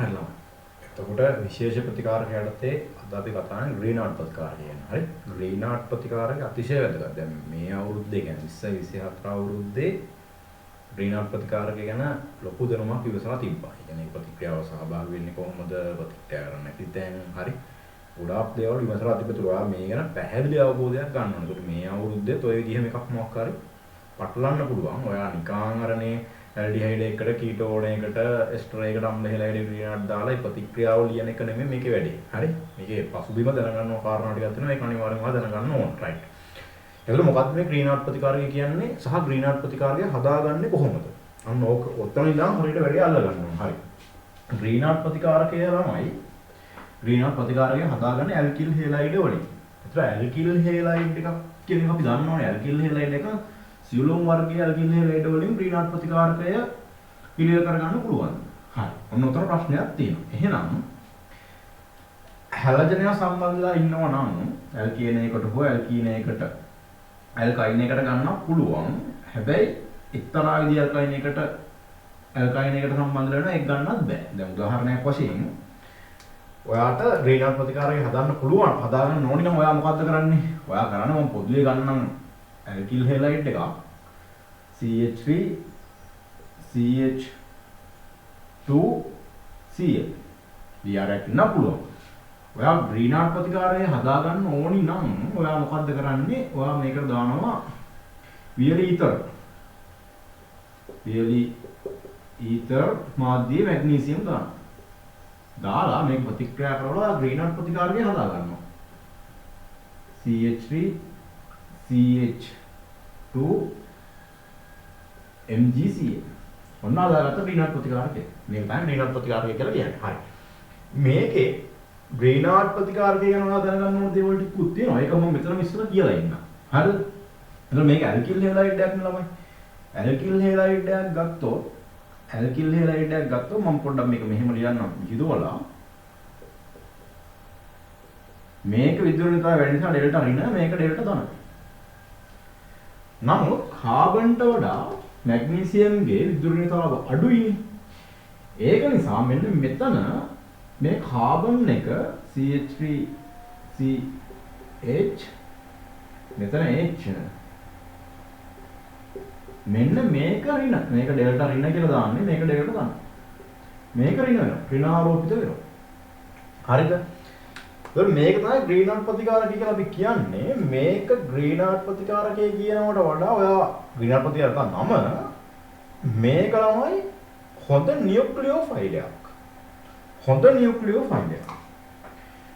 හරි ළමයි. එතකොට විශේෂ ප්‍රතිකාරක යටතේ අද අපි කතා කරන්නේ ග්‍රීන්හාර්ට් ප්‍රතිකාරක ගැන. හරි. ග්‍රීන්හාර්ට් ප්‍රතිකාරක අතිශය වැදගත්. දැන් මේ අවුරුද්දේ කියන්නේ 2024 අවුරුද්දේ ග්‍රීන්හාර්ට් ප්‍රතිකාරක ගැන ලොකු දැනුමක් ඉවසලා තිබ්බා. ඒ කියන්නේ ප්‍රතික්‍රියාව සහභාගී වෙන්නේ කොහොමද? ප්‍රතික්‍රියා කරන්න නැති තැන් හරි. ගොඩාක් දේවල් ඉවසලා තිබ්බතු ඔයා මේ ගැන පැහැදිලි අවබෝධයක් ගන්න ඕනේ. ඒකට මේ අවුරුද්දේත් ඔය විදිහම එකක් මොකක් හරි පටලන්න පුළුවන්. ඔයා නිකාන් අරනේ ඇල්ඩිහයිඩ් එකට කීටෝන එකට එස්ටර් එකට අම්ලහෙලයිඩ් ග්‍රීන්හාර්ට් දාලා ඒ ප්‍රතික්‍රියාව ලියන එක නෙමෙයි මේකේ වැඩේ. හරි. මේකේ පසුබිම දැනගන්න ඕන කාරණා ටිකක් තියෙනවා. ඒක අනිවාර්යෙන්ම දැනගන්න ඕන. රයිට්. එතකොට මොකක්ද මේ ග්‍රීන්හාර්ට් ප්‍රතිකාරකය කියන්නේ සහ ග්‍රීන්හාර්ට් ප්‍රතිකාරකය හදාගන්නේ කොහොමද? අන්න ඕක ඔතන ඉඳන් හරියට වැඩි අල්ල ගන්න ඕන. හරි. ග්‍රීන්හාර්ට් ප්‍රතිකාරකය ළමයි ග්‍රීන්හාර්ට් ප්‍රතිකාරකය හදාගන්නේ ඇල්කිල් හෙලයිඩ් වලින්. ඒතර ඇල්කිල් හෙලයිඩ් එකක් කියන එක අපි දන්න ඕනේ. ඇල්කිල් හෙලයිඩ් එක සියලුම වර්ගයේ ඇල්කිල් හෙලයිඩ් වලින් ග්‍රීන්හාර්ට් ප්‍රතිකාරකය පිළිවෙල කරගන්න පුළුවන්. හරි. ඔන්න උතර ප්‍රශ්නයක් තියෙනවා. එහෙනම් හැලජනය සම්බන්ධලා ඉන්නවා නම් ඇල්කීන එකට හෝ ඇල්කීන එකට ඇල්කයින් එකට ගන්න පුළුවන්. හැබැයි එක්තරා විදිහ ඇල්කයින් එකට සම්බන්ධ වෙනවා ඒක ගන්නත් බෑ. දැන් උදාහරණයක් වශයෙන් ඔයාට ග්‍රීන්හාර්ට් ප්‍රතිකාරකය හදන්න පුළුවන්. හදාගන්න ඕනි නම් ඔයා මොකද්ද කරන්නේ? ඔයා කරන්නේ මම පොදුවේ ගන්නම් ඇල්කිල් හෙලයිඩ් එකක් CH3 CH2Cl DRක් ඉන්න පුළුවන්. ඔයා ග්‍රීන්හාර්ට් ප්‍රතිකාරය හදාගන්න ඕනි නම් ඔයා මොකද්ද කරන්නේ? ඔයා මේකට දානවා වියලි ඊතර මාධ්‍යයේ මැග්නීසියම් දානවා. දාලා මේක ප්‍රතික්‍රියා කරලා ග්‍රීන්හාර්ට් ප්‍රතිකාරකය හදාගන්නවා. CH3 CH2 MgCl ඔන්න අදාළට ග්‍රීන්හාර්ට් ප්‍රතිකාරකය. මේක තමයි ග්‍රීන්හාර්ට් ප්‍රතිකාරකය කියලා කියන්නේ. හරි. මේකේ ග්‍රීන්හාර්ට් ප්‍රතිකාරකය ගැන ඔයා දැනගන්න ඕන දේවල් ටිකකුත් තියෙනවා. ඒක මම මෙතනම ඉස්සර කියලා ඉන්නම්. හරිද? එතකොට මේක ඇල්කිල් හෙලයිඩ් එකක් නේ ළමයි. ඇල්කිල් හෙලයිඩ් එකක් ගත්තොත් මම පොඩ්ඩක් මේක මෙහෙම ලියන්නම් හිතුවලා. මේක විද්‍යුත්තාවය වැඩි නිසා ඩෙල්ටා ඍණ මේක ඩෙල්ටා ධන. නමුත් කාබන්ට වඩා මැග්නීසියම්ගේ විද්‍යුත්තාවය අඩුයි. ඒක නිසා මෙන්න මෙතන මේ කාබන් එක CH3CH මෙතන H මෙන්න මේක ඍණ මේක ඩෙල්ටා ඍණ කියලා දාන්නේ මේක ඩෙල්ටා දාන්න. මේක ඍණ වෙනවා. ඍණාරෝපිත වෙනවා. හරිද? එතකොට මේක තමයි ග්‍රීන්හාර්ට් ප්‍රතිකාරකය කියලා අපි කියන්නේ. මේක ග්‍රීන්හාර්ට් ප්‍රතිකාරකය කියනවට වඩා ඔයා ග්‍රීන්හාර්ට් ප්‍රතිකාරක නම මේක ළමයි හොඳ නියුක්ලියෝෆයිල් එකක්.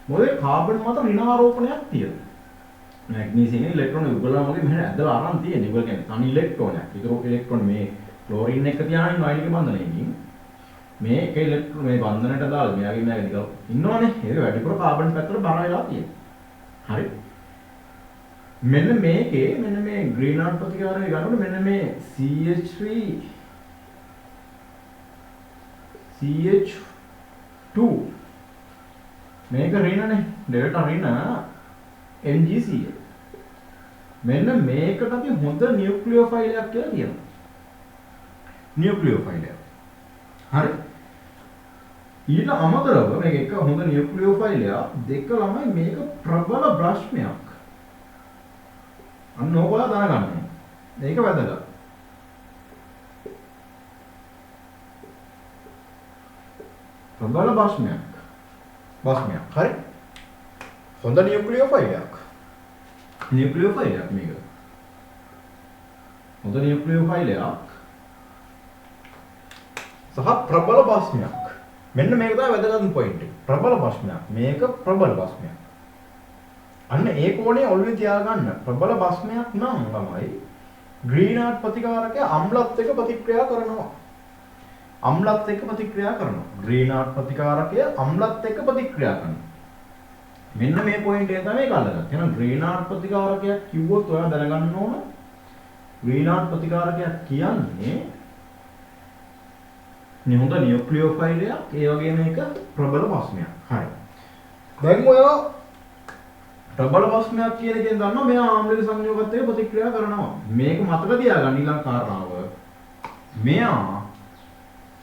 මොකද කාබන් මත ඍණාරෝපණයක් තියෙනවා. මැග්නීසියම් ඉලෙක්ට්‍රෝන උගලම වගේ මෙහෙම ඇදලා අරන් තියෙන. ඒගොල්ලෝ කියන්නේ තනි ඉලෙක්ට්‍රෝනයක්. ඊටු ඉලෙක්ට්‍රෝන මේ ක්ලෝරින් එක තියාගෙන වයින්ගේ බන්ධනයකින් මේක ඉලෙක්ට්‍රෝන මේ බන්ධනයට දාලා මෙයාගේ නිකන් ඉන්නවනේ. ඒක වැඩිපුර කාබන් පැත්තට බර වෙලා තියෙනවා. හරි. මෙන්න මේ ග්‍රීන්හාර්ට් ප්‍රතිකාරය ගන්නකොට මෙන්න මේ CH3 CH2 මේක ඍණනේ ඩෙල්ටා ඍණ MgCl මෙන්න මේකට අපි හොඳ නියුක්ලියෝෆයිල් එකක් කියලා කියනවා. නියුක්ලියෝෆයිල් එක. හරි. ඊට අමතරව මේක එක හොඳ නියුක්ලියෝෆයිල් එකක් දෙක ළමයි මේක ප්‍රබල බ්‍රෂ්මයක්. අන්න ඕකලා දැනගන්න. මේක වැදගත්. ප්‍රබල බ්‍රෂ්මයක්. හරි. හොඳ නියුක්ලියෝෆයිල් එකක්. මේක. හොඳ නියුක්ලියෝෆයිල් එකක්. සහ ප්‍රබල බස්මයක්. මෙන්න මේක තමයි වැදගත්ම පොයින්ට් එක. ප්‍රබල බස්මයක්. මේක ප්‍රබල බස්මයක්. අන්න ඒ කෝණේ ඔළුවේ තියාගන්න. ප්‍රබල බස්මයක් නම් තමයි ග්‍රීන්හාර්ට් ප්‍රතිකාරකය අම්ලත් එක්ක ප්‍රතික්‍රියා කරනවා. ග්‍රීන්හාර්ට් ප්‍රතිකාරකය අම්ලත් එක්ක ප්‍රතික්‍රියා කරනවා. මෙන්න මේ පොයින්ට් එක තමයි ගන්නගන්න. එහෙනම් ග්‍රීන්හාර්ට් ප්‍රතිකාරකයක් කිව්වොත් ඔයා දැනගන්න ඕන ග්‍රීන්හාර්ට් ප්‍රතිකාරකයක් කියන්නේ හොඳ නියුක්ලියෝෆයිල් එකක් ඒ වගේම එක ප්‍රබල බස්මයක්. හරි. දැන් ඔයා ප්‍රබල බස්මයක් කියන එකෙන් දන්නවා මෙයා ආම්ලික සංයෝගات එක්ක ප්‍රතික්‍රියා කරනවා. මේක මතක තියාගන්න ඊළඟ කාරණාව. මෙයා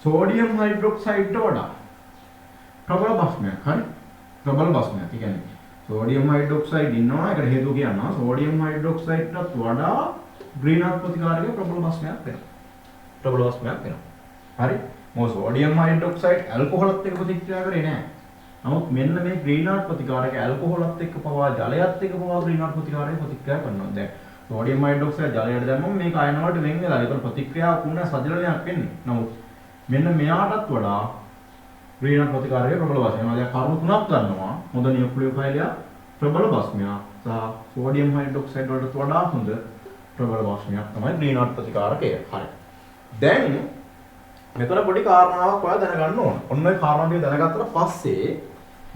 සෝඩියම් හයිඩ්‍රොක්සයිඩ්ට වඩා ප්‍රබල භස්මයක්. හරි. ප්‍රබල භස්මයක්. ඒ කියන්නේ සෝඩියම් හයිඩ්‍රොක්සයිඩ් ඉන්නවා. ඒකට හේතුව කියනවා සෝඩියම් හයිඩ්‍රොක්සයිඩ්ටත් වඩා ග්‍රීන්හවුස් ප්‍රතිකාරකයේ ප්‍රබල භස්මයක් වෙනවා. ප්‍රබල භස්මයක් වෙනවා. හරි. මොකද සෝඩියම් හයිඩ්‍රොක්සයිඩ් ඇල්කොහොලත් එක්ක ප්‍රතික්‍රියා කරේ නැහැ. නමුත් මෙන්න මේ ග්‍රීන්හවුස් ප්‍රතිකාරක ඇල්කොහොලත් එක්ක පවා ජලයත් එක්ක පවා ග්‍රීන්හවුස් ප්‍රතිකාරකයේ ප්‍රතික්‍රියා කරනවා. දැන් සෝඩියම් හයිඩ්‍රොක්සයිඩ් ජලයට දැම්මම මේක අයන වලට වෙන් වෙලා ඒක ප්‍රතික්‍රියාවක් වුණා සජලනයක් වෙන්නේ. නමුත් මෙන්න මෙයාටත් වඩා ග්‍රීන්හවුස් ප්‍රතිකාරකයේ ප්‍රබල භස්මයක්. දැන් කරුණු තුනක් ගන්නවා. හොඳ නියුක්ලියෝෆයිලය ප්‍රබල භස්මයක් සහ සෝඩියම් හයිඩ්‍රොක්සයිඩ් වලට වඩා හොඳ ප්‍රබල භස්මයක් තමයි ග්‍රීන්හවුස් ප්‍රතිකාරකය. හරි. දැන් මෙතන පොඩි කාරණාවක් ඔයාලා දැනගන්න ඕන. ඔන්න ඔය කාරණා ටික දැනගත්තට පස්සේ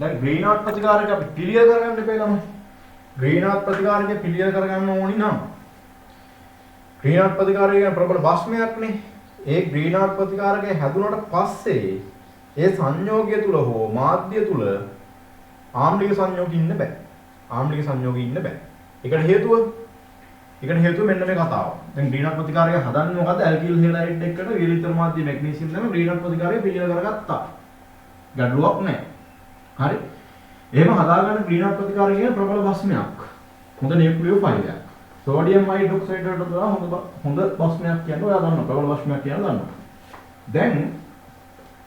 දැන් ග්‍රීන්හවුස් ප්‍රතිකාරක අපි ක්ලියර් කරගන්න ඉපේ ළමයි. ග්‍රීන්හවුස් ප්‍රතිකාරකය ක්ලියර් කරගන්න ඕනි නම් ග්‍රීන්හවුස් ප්‍රතිකාරකය කියන්නේ ප්‍රබල භස්මයක්නේ. ඒ ග්‍රීන්හවුස් ප්‍රතිකාරකය හැදුනට පස්සේ ඒ සංයෝගය තුල හෝ මාධ්‍ය තුල ආම්ලික සංයෝග ඉන්න බෑ. ආම්ලික සංයෝග ඉන්න බෑ. ඒකට හේතුව මෙන්න මේ කතාව. දැන් ග්‍රීන්හවුස් ප්‍රතිකාරකය හදන්නේ මොකද්ද? ඇල්කිල් හෙලයිඩ් එක්කට වියලිතර මාධ්‍ය මැග්නීසියම් දැම්ම ග්‍රීන්හවුස් ප්‍රතිකාරකය පිළියෙල කරගත්තා. ගැටලුවක් නැහැ. හරි. එහෙම හදාගන්න ග්‍රීන්හවුස් ප්‍රතිකාරකය කියන ප්‍රබල භස්මයක්. හොඳ නියුක්ලියෝෆයිලයක්. සෝඩියම් හයිඩ්‍රොක්සයිඩ් වලට වඩා හොඳ භස්මයක් කියන්නේ ඔයා දන්නවා. ප්‍රබල භස්මයක් කියන දන්නවා. දැන්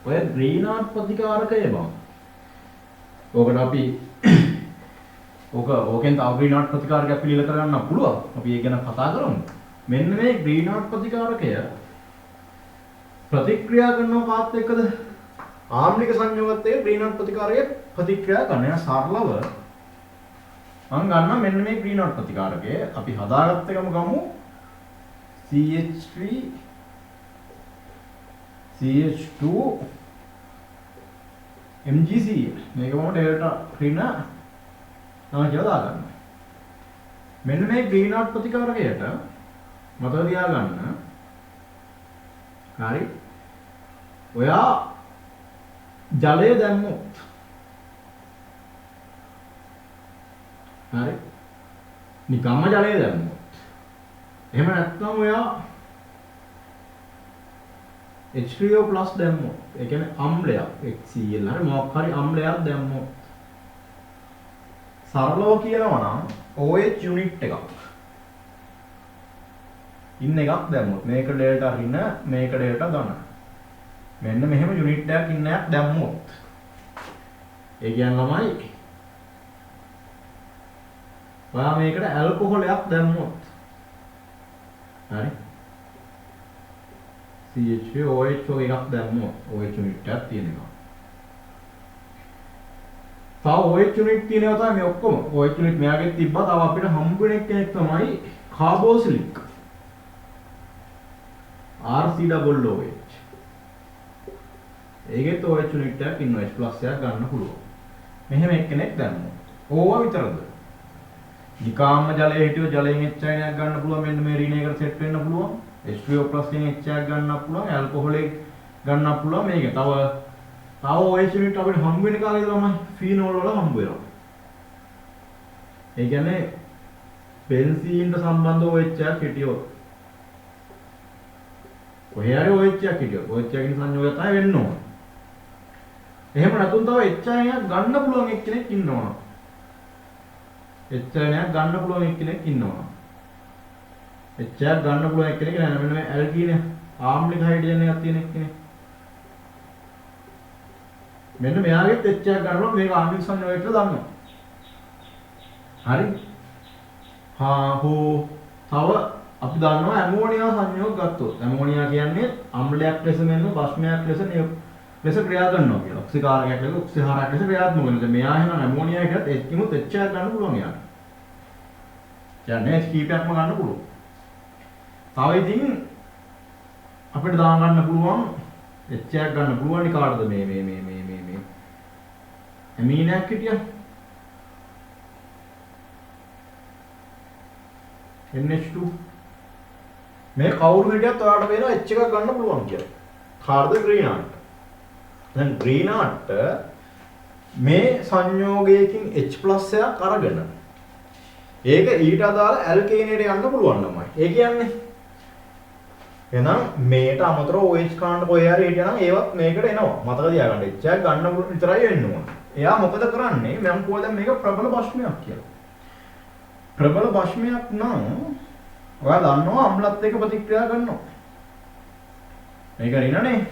ඔය ග්‍රීන්හවුස් ප්‍රතිකාරකය බං. ඕකට අපි ඕකෙන් තව ග්‍රීන්හවුස් ප්‍රතිකාරකයක් පිළියෙල කරගන්න පුළුවන්. අපි ඒක ගැන කතා කරමු. මෙන්න මේ ග්‍රීන්හවුස් ප්‍රතිකාරකය ප්‍රතික්‍රියා කරනවා කාත් එක්කද? ආම්ලික සංයෝගත් එක්ක ග්‍රීන්හවුස් ප්‍රතිකාරකය ප්‍රතික්‍රියා කරන යන සරලව මම ගන්නවා මෙන්න මේ ග්‍රීන්හවුස් ප්‍රතිකාරකය අපි හදාගත්ත එකම ගමු CH3 CH2 MgCl මේක මොකද ඩෙල්ටා ඍණ තමයි කියලා දාගන්න. මෙන්න මේ ග්‍රීන්හවුස් ප්‍රතිකාරකයට මතක තියාගන්න. හරි. ඔයා ජලය දැම්මොත් හරි. නිකම්ම ජලය දැම්මොත්. එහෙම නැත්නම් ඔයා H3O+ දැම්මොත්. ඒ කියන්නේ අම්ලයක් HCl හරි මොකක් හරි අම්ලයක් දැම්මොත්. සරලව කියනවා නම් OH යුනිට් එකක් ඉන්න එකක් දැම්මොත් මේක ඩෙල්ටා ඍණ මේක ඩෙල්ටා ධන මෙන්න මෙහෙම යුනිට් එකක් ඉන්න එකක් දැම්මොත් ඒ කියන්නේ ළමයි ඔයා මේකට ඇල්කොහොලයක් දැම්මොත් හරි CH3 OH එකක් දැම්මොත් OH යුනිට් එකක් තියෙන එක. තව OH යුනිට් තියෙනවා තමයි මේ ඔක්කොම. OH යුනිට් මෙයාගෙත් තිබ්බා. තව අපිට හම්බ වෙන කෙනෙක් තමයි කාබෝසිලික්. RCOOH. ඒකෙත් OH යුනිට් එකක් ඉන්නවා. H+ එකක් ගන්න පුළුවන්. මෙහෙම එක්කෙනෙක් දැම්මොත්. ඕවා විතරද? නිකාම්ම ජලයේ හිටියෝ ජලයෙන් H අයනයක් ගන්න පුළුවන්. මෙන්න මේ ඍණයකට සෙට් වෙන්න පුළුවන්. H2O+ එකෙන් H එකක් ගන්නත් පුළුවන්. ඇල්කොහොලෙක් ගන්නත් පුළුවන්. මේක තව OH යුනිට් අපිට හම්බ වෙන කාලේ තමයි ෆීනෝල් වල හම්බ වෙනවා. ඒ කියන්නේ බෙන්සීන්ට සම්බන්ධ OH එකක් හිටියොත් කොහේ හරි OH එකක් හිටියොත් OH එකකින් සංයෝගය තමයි වෙන්න ඕන. එහෙම නැතුන් තව H අයනයක් ගන්න පුළුවන් එක්කෙනෙක් ඉන්නවා. H අයනයක් ගන්න පුළුවන් එක්කෙනෙක් ඉන්නවා. H එකක් ගන්න පුළුවන් එක්කෙනෙක් නෑ මෙන්න මේ ඇල්කීන ආම්ලික හයිඩ්‍රජන් එකක් තියෙන එක්කෙනෙක්. මෙන්න මෙයාගෙත් H එකක් ගන්නවා මේක ආම්ලික සංයෝගයට දානවා. හරි. හෝ තව අපි දන්නවා ඇමෝනියා සංයෝග ගත්තොත් ඇමෝනියා කියන්නේ අම්ලයක් ලෙස මෙන්න භස්මයක් ලෙස ක්‍රියා කරනවා කියලා. ඔක්සිකාරකයක් ලෙස ඔක්සිහාරයක් ලෙස ක්‍රියාත්මක වෙනවා. මෙයා එහෙනම් ඇමෝනියා එකත් එක්කමුත් H එකක් ගන්න පුළුවන් යාට. කියන්නේ H කීපයක්ම ගන්න පුළුවන්. තව ඉතින් අපිට දාන ගන්න පුළුවන් H එකක් ගන්න පුළුවන් නේ කාටද මේ ඇමීනයක් හිටියා NH2 මේ කවුරු හිටියත් ඔයාලට වෙනවා H එකක් ගන්න පුළුවන් කියලා. කාර්ද ග්‍රීන්හාර්ට්. දැන් ග්‍රීන්හාර්ට් මේ සංයෝගයකින් H+ එකක් අරගෙන ඒක ඊට අදාළ ඇල්කේනේට යන්න පුළුවන් ළමයි. ඒ කියන්නේ එහෙනම් මේට අමතරව OH කාණ්ඩ කොහේ හරි හිටියනම් ඒවත් මේකට එනවා. මතක තියාගන්න. එච්චර ගන්න විතරයි වෙන්න ඕන. එයා මොකද කරන්නේ? මම කොහොමද මේක ප්‍රබල භස්මයක් කියලා. ප්‍රබල භස්මයක් නම් ඔයා දන්නවා අම්ලත් එක්ක ප්‍රතික්‍රියා කරනවා. මේක රිනනේ.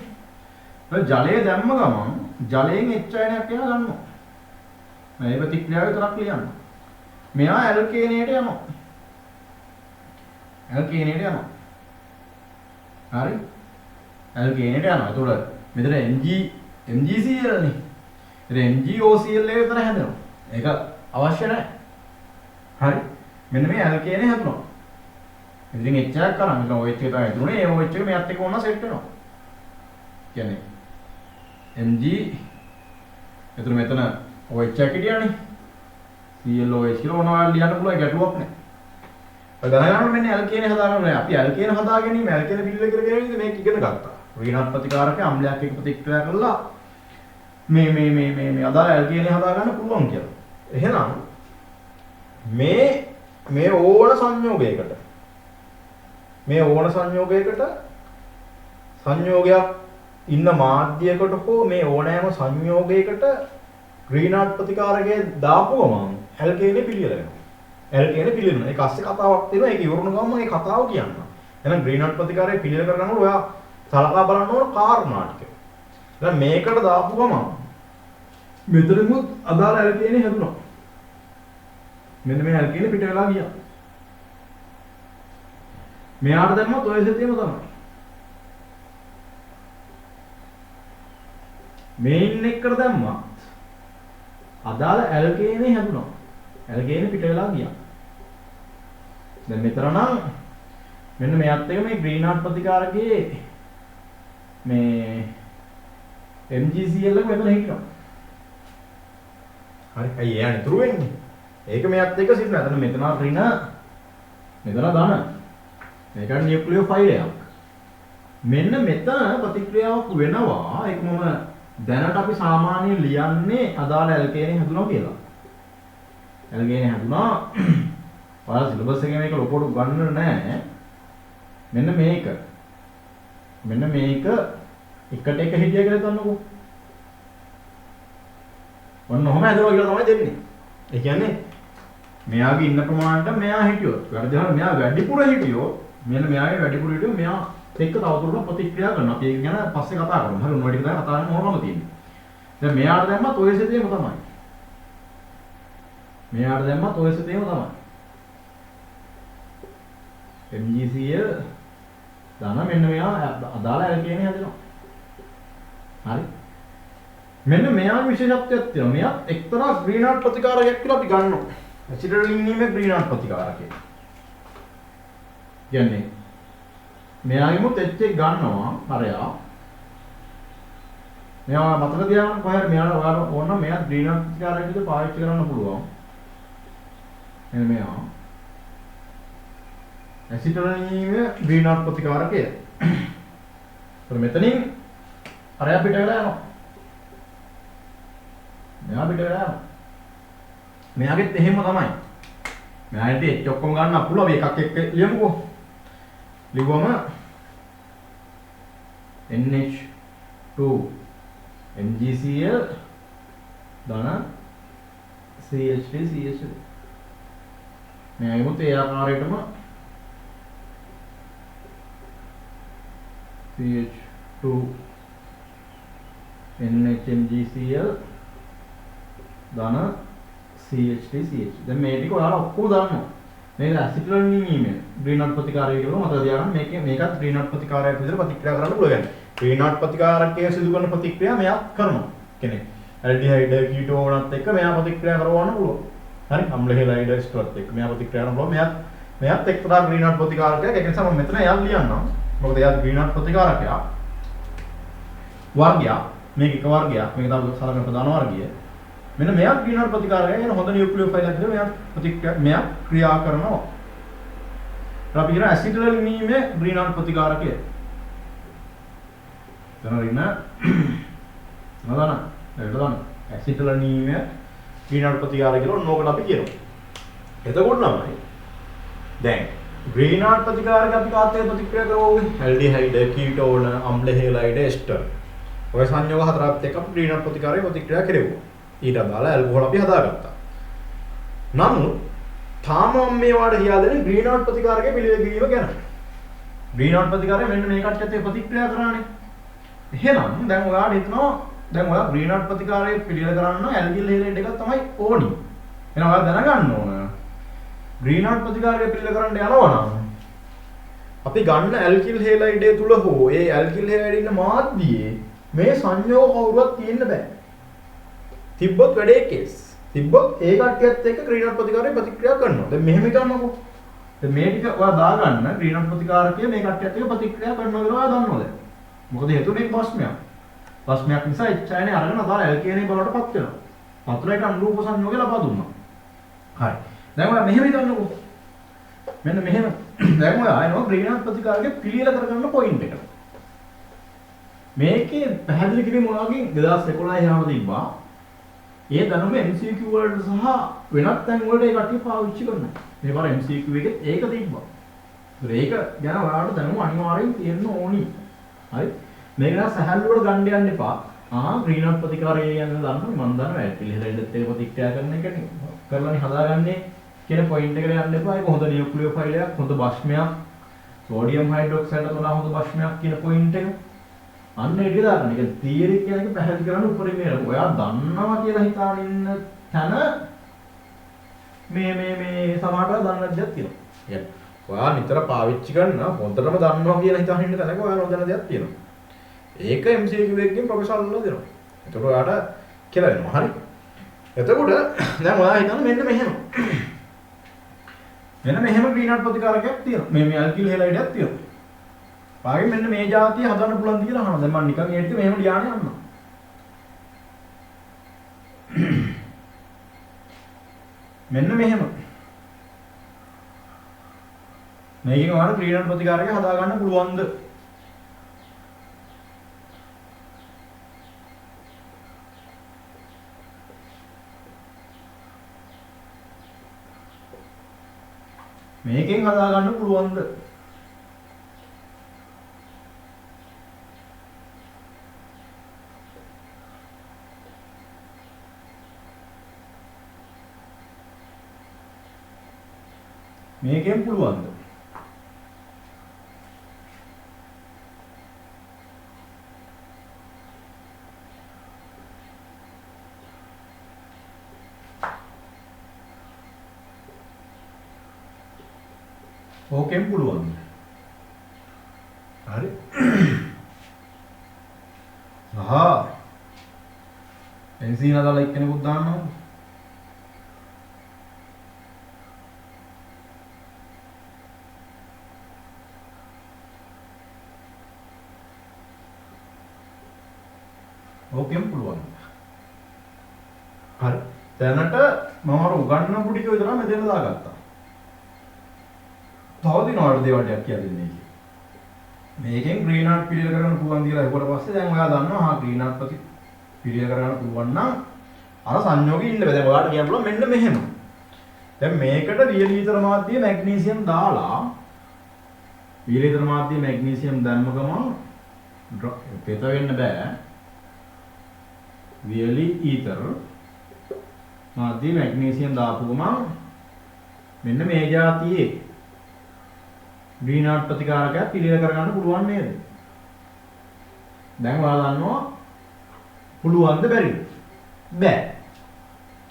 ඔය ජලයේ දැම්ම ගමන් ජලයෙන් එච්චරයක් කියලා ගන්නවා. මේ ප්‍රතික්‍රියාව විතරක් ලියන්න. මෙයා ඇල්කේනේට යනවා. ඇල්කේනේට යනවා. හරි? ඇල්කේනේට යනවා. ඒතකොට මෙතන MgCl නේ. ඉතින් MgOCl එක විතර හැදෙනවා. ඒක අවශ්‍ය නැහැ. හරි? මෙන්න මේ ඇල්කේනේ හැදුණා. ඉතින් එච්චරක් කරා. මෙතන OH එක තමයි තුනේ. ඒ OH එක මෙයත් එක්ක ඕන සෙට් වෙනවා. කියන්නේ Mg එතන මෙතන OH එක හිටියානේ. ClOH කියලා මොනවා ලියන්න පුළුවන් ගැටුවක් නැහැ. ඔය දැනගන්න මෙන්න ඇල්කේනේ හදාගන්න ඕනේ. අපි ඇල්කේන හදා ගැනීම ඇල්කේන පිළිවෙල කියලා කියන මේක ඉගෙන ගත්තා. ඍණාත්මක ප්‍රතිකාරක අම්ලයක් එක්ක ප්‍රතික්‍රියා කරලා මේ අදාළ ඇල්කේනේ හදා ගන්න පුළුවන් කියලා. එහෙනම් මේ ඕන සංයෝගයකට සංයෝගයක් ඉන්න මාධ්‍යයකට හෝ මේ ඕනෑම සංයෝගයකට ඍණාත්මක ප්‍රතිකාරකයේ දාපු ගමන් ඇල්කේනේ පිළියෙල වෙනවා. ඇල්කේනේ පිළියෙල වෙනවා. ඒක අස්සේ කතාවක් තියෙනවා. ඒක ඉවරන ගමන් මේ කතාව කියන්න. එහෙනම් ඍණාත්මක ප්‍රතිකාරයේ පිළියෙල කරගන්නකොට ඔයා සලකා බලන්න ඕන කාරණා ටික. දැන් මේකට දාපු ගමන් මෙතනමුත් අදාළ ඇල්කේනේ හැදුණා. මෙන්න මේ ඇල්කේනේ පිට වෙලා ගියා. මෙයාට දැම්මොත් ඔය සෙතේම තමයි. මේන් එකට දැම්මා අදාළ ඇල්කේනේ හැදුණා. ඇල්කේනේ පිට වෙලා ගියා. දැන් මෙතන නම් මෙන්න මෙයත් එක මේ ග්‍රීන්හාට් ප්‍රතිකාරකයේ මේ MgCl එක මෙතන හිටිනවා. හරි. අය එයා ඉතුරු වෙන්නේ. ඒක මෙයත් එක සිද්ධ නැහැ. මෙතන ඍණ මෙතන ධන. මේක නියුක්ලියෝෆයිල් එකක්. මෙන්න මෙතන ප්‍රතික්‍රියාවක් වෙනවා. ඒක මම දැනට අපි සාමාන්‍යයෙන් ලියන්නේ අදාළ ඇල්කේනේ හැදුණා කියලා. ඇල්කේනේ හැදුණා. ඔයාලා සිලබස් එකේ මේක ලොකුට ගන්න නැහැ. මෙන්න මේක. මෙන්න මේක එකට එක හිටිය කියලා හිතන්නකෝ. ඔන්න ඔහම හැදුවා කියලා තමයි දෙන්නේ. ඒ කියන්නේ මෙයාගේ ඉන්න ප්‍රමාණයට මෙයා හිටියොත්. වැඩිදහම මෙයා වැඩිපුර හිටියොත් මෙන්න මෙයාගේ වැඩිපුර හිටියොත් මෙයා එක්ක තවදුරටත් ප්‍රතික්‍රියා කරනවා. අපි ඒක ගැන පස්සේ කතා කරමු. හරි මොන ටික තමයි කතා කරන්න ඕනම තියෙන්නේ. දැන් මෙයාට දැම්මත් ඔය සෙතේම තමයි. මෙයාට දැම්මත් ඔය සෙතේම තමයි. MgCl දාන මෙන්න මෙයා අදාළ ඇල්කේනේ හැදෙනවා. හරි. මෙන්න මෙයාගේ විශේෂත්වයක් තියෙනවා. මෙයා එක්තරා ග්‍රීන්හාට් ප්‍රතිකාරකයක් කියලා අපි ගන්නවා. ඇසිටයිලින්ීමේ ග්‍රීන්හාට් ප්‍රතිකාරකය. කියන්නේ මෙයාගෙමුත් H එක ගන්නවා හරයා. මෙයා මතක තියාගන්න කොහේ මෙයාට ඔයාලා ඕන නම් මෙයා ග්‍රීන්හාට් ප්‍රතිකාරකයක් විදිහට පාවිච්චි කරන්න පුළුවන්. එන්න මෙයා ඇසිටයිලින්ීමේ ග්‍රීන්හාට් ප්‍රතිකාරකය. ඒත් මෙතනින් හරයා පිට වෙලා යනවා. මෙයා පිට වෙලා යනවා. මෙයාගෙත් එහෙම තමයි. මෙයාට H ඔක්කොම ගන්න පුළුවන්. එකක් එක්ක ලියමුකෝ. ලිව්වම NH2 MgCl ධන CH3 මෙයාගෙත් ඒ ආකාරයටම CH2 NHMgCl ධන CH3 දැන් මේ ටික ඔයාලා ඔක්කොම දන්නවා. මේක ඇසිටයිලින්ීමේ ග්‍රීන්හාට් ප්‍රතිකාරය කියලා මතක තියාගන්න. මේකත් ග්‍රීන්හාට් ප්‍රතිකාරයක් විදිහට ප්‍රතික්‍රියා කරන්න පුළුවන්. ග්‍රීන්හාට් ප්‍රතිකාරකයේ සිදු කරන ප්‍රතික්‍රියා මෙයා කරනවා. කෙනෙක් ඇල්ඩිහයිඩ් කීටෝනත් එක්ක මෙයා ප්‍රතික්‍රියා කරවන්න පුළුවන්. හරි. අම්ල හෙලයිඩ් එස්ටරත් එක්ක මෙයා ප්‍රතික්‍රියා කරන්න පුළුවන්. මෙයාත් එක්තරා ග්‍රීන්හාට් ප්‍රතිකාරකයක්. ඒක නිසා මම මෙතන එයා ලියන්නම්. මොකද එයා ග්‍රීන්හාට් ප්‍රතිකාරකයක්. වර්ගයක්. මේක එක වර්ගයක්. මේක තමයි සලකන ප්‍රධාන වර්ගය. මෙන්න මෙයා ග්‍රීන්හාට් ප්‍රතිකාරකය කියන හොඳ නියුක්ලියෝෆයිල් එකක් විදිහට මෙයා ක්‍රියා කරනවා. අපි කියන ඇසිටයිලින්ීමේ ග්‍රීන්හාට් ප්‍රතිකාරකය. දැන් නේද? ඇසිටයිලින්ීමේ ග්‍රීන්හාට් ප්‍රතිකාරකය කියලා ඕනෝකට අපි කියනවා. එතකොට තමයි දැන් ග්‍රීනාඩ් ප්‍රතිකාරක අපි කාත් එක්ක ප්‍රතික්‍රියා කරවෝගේ. ඇල්ඩිහයිඩ්, කීටෝන, අම්ල හේලයිඩ්, එස්ටර්. ඔය සංයෝග හතරත් එක්ක අපි ග්‍රීනාඩ් ප්‍රතිකාරයේ ප්‍රතික්‍රියා කෙරෙව්වා. ඊට අදාළ ඇල්කොහොල් අපි හදාගත්තා. නමුත් තාම මම මේවාට කියලා දෙන්නේ ග්‍රීනාඩ් ප්‍රතිකාරකයේ පිළිවෙල කිරීම ගැන. ග්‍රීනාඩ් ප්‍රතිකාරය මෙන්න මේ කට්ටියත් එක්ක ප්‍රතික්‍රියා කරානේ. එහෙනම් දැන් ඔයාලට හිතනවා දැන් ඔයා ග්‍රීනාඩ් ප්‍රතිකාරයේ පිළිවෙල කරන්න ඇල්කිල් හේලයිඩ් එකක් තමයි ඕනි. එහෙනම් ඔයා දැනගන්න ඕන ග්‍රීනාඩ් ප්‍රතිකාරයේ පිළිවෙල කරන්න යනවා නම් අපි ගන්න ඇල්කිල් හේලයිඩ් තුල හෝ ඒ ඇල්කිල් හේලයිඩ් ඉන්න මාධ්‍යයේ මේ සංයෝග කවුරුවත් තියෙන්න බෑ. තිබ්බොත් වැඩේ කේස්. තිබ්බොත් ඒ කට්ටියත් එක්ක ග්‍රීනාඩ් ප්‍රතිකාරයේ ප්‍රතික්‍රියා කරනවා. දැන් මෙහෙම හිතන්නකෝ. දැන් මේ ටික ඔයා දාගන්න ග්‍රීනාඩ් ප්‍රතිකාරකයේ මේ කට්ටියත් එක්ක ප්‍රතික්‍රියා කරනවා කියලා ඔයා දන්නවද? මොකද හේතුව මේ ප්‍රශ්නයක්. ප්‍රශ්නයක් නිසා එච්චායනේ අරගෙන අදාළ ඇල්කේනේ බවට පත් වෙනවා. වතුරට අනුරූප සංයෝගය ලබා දුන්නා. හරි. දැන් ඔයා මෙහෙම හිතන්නකෝ. මෙන්න මෙහෙම. දැන් ඔයා එනවා ග්‍රීනාඩ් ප්‍රතිකාරකයේ පිළියෙල කරගන්න පොයින්ට් එක. මේකේ පැහැදිලි කිරීම මොනවාකින් 2011 යනම තිබ්බා. ඒ දැනුම MCQ වලට සහ වෙනත් තැන් වලට ඒ කට්ටිය පාවිච්චි කරනවා. මේ පාර MCQ එකේ ඒක තිබ්බා. ඒක ගැන ඔයාලට දැනුම අනිවාර්යෙන් තියෙන්න ඕනි. හරි. මේක නම් සහැල්ලුවට ගන්න යන්න එපා. ග්‍රීනාඩ් ප්‍රතිකාරය කියන්නේ දන්නවා මම දන්නවා ඇල්කිල් හේලයිඩ්ත් එක්ක ප්‍රතික්‍රියා කරන එකනේ. කරලානේ හදාගන්නේ කියන පොයින්ට් එකට යන්න එපා. ඒක හොඳ නියුක්ලියෝෆයිල් එකක්, හොඳ භස්මයක්, සෝඩියම් හයිඩ්‍රොක්සයිඩ් වල හොඳ භස්මයක් කියන පොයින්ට් එක. අන්න ඒක දාගන්න. ඒක තියරි කියන එක පැහැදිලි කරන්න උපරිමයේ. ඔයා දන්නවා කියලා හිතාගෙන ඉන්න තැන මේ සමහරවල් දන්න දෙයක් තියෙනවා. يعني ඔයා නිතර පාවිච්චි කරන හොඳටම දන්නවා කියලා හිතාගෙන ඉන්න තැනක ඔයා නොදන්න දෙයක් තියෙනවා. ඒක MCQ එකකින් ප්‍රොෆෙසර්ලා දෙනවා. එතකොට ඔයාට කියලා වෙනවා. හරි. එතකොට දැන් ඔයා හිතන්න මෙන්න මෙහෙම. මෙන්න මෙහෙම ග්‍රීනාඩ් ප්‍රතිකාරකයක් තියෙනවා. මේ ඇල්කිල් හේලයිඩ්යක් තියෙනවා. පාගෙන් මෙන්න මේ જાතිය හදන්න පුළුවන් කියලා අහනවා. දැන් මම නිකන් ඒත් මෙහෙම ලියාගෙන යන්නම්. මෙන්න මෙහෙම. මේකෙන් ඔයාලට ග්‍රීනාඩ් ප්‍රතිකාරකය හදා ගන්න පුළුවන්ද? මේකෙන් හදා ගන්න පුළුවන්ද? මේකෙන් පුළුවන්ද? ඕකෙන් පුළුවන්ද? හරි. බෙන්සීන දාලා එක්කෙනෙකුත් දාන්නවා. ඕකෙන් පුළුවන්. හරි. දැනට මම අර උගන්වපු ටික විතර මෙතන දාගත්තා. තව දිනවල දේවල් ටිකක් කියලා දෙන්නේ. මේකෙන් ග්‍රීනාඩ් පිළියෙල කරන්න පුළුවන් කියලා හිතුවට පස්සේ දැන් ඔයා දන්නවා ග්‍රීනාඩ් පිළියෙල කරන්න පුළුවන් නම් අර සංයෝගයේ ඉන්න බෑ. දැන් ඔයාලට කියන්න පුළුවන් මෙන්න මෙහෙම. දැන් මේකට වියලීතර මාධ්‍ය මැග්නීසියම් දාලා වියලීතර මාධ්‍ය මැග්නීසියම් දැම්ම ගමන් පෙත වෙන්න බෑ. වියලි ඊතර මාධ්‍ය මැග්නීසියම් දාපු ගමන් මෙන්න මේ જાතියේ ග්‍රීනාඩ් ප්‍රතිකාරකයක් පිළියෙල කරගන්න පුළුවන් නේද? දැන් ඔයාලා දන්නවා පුළුවන්ද බැරිද? බෑ.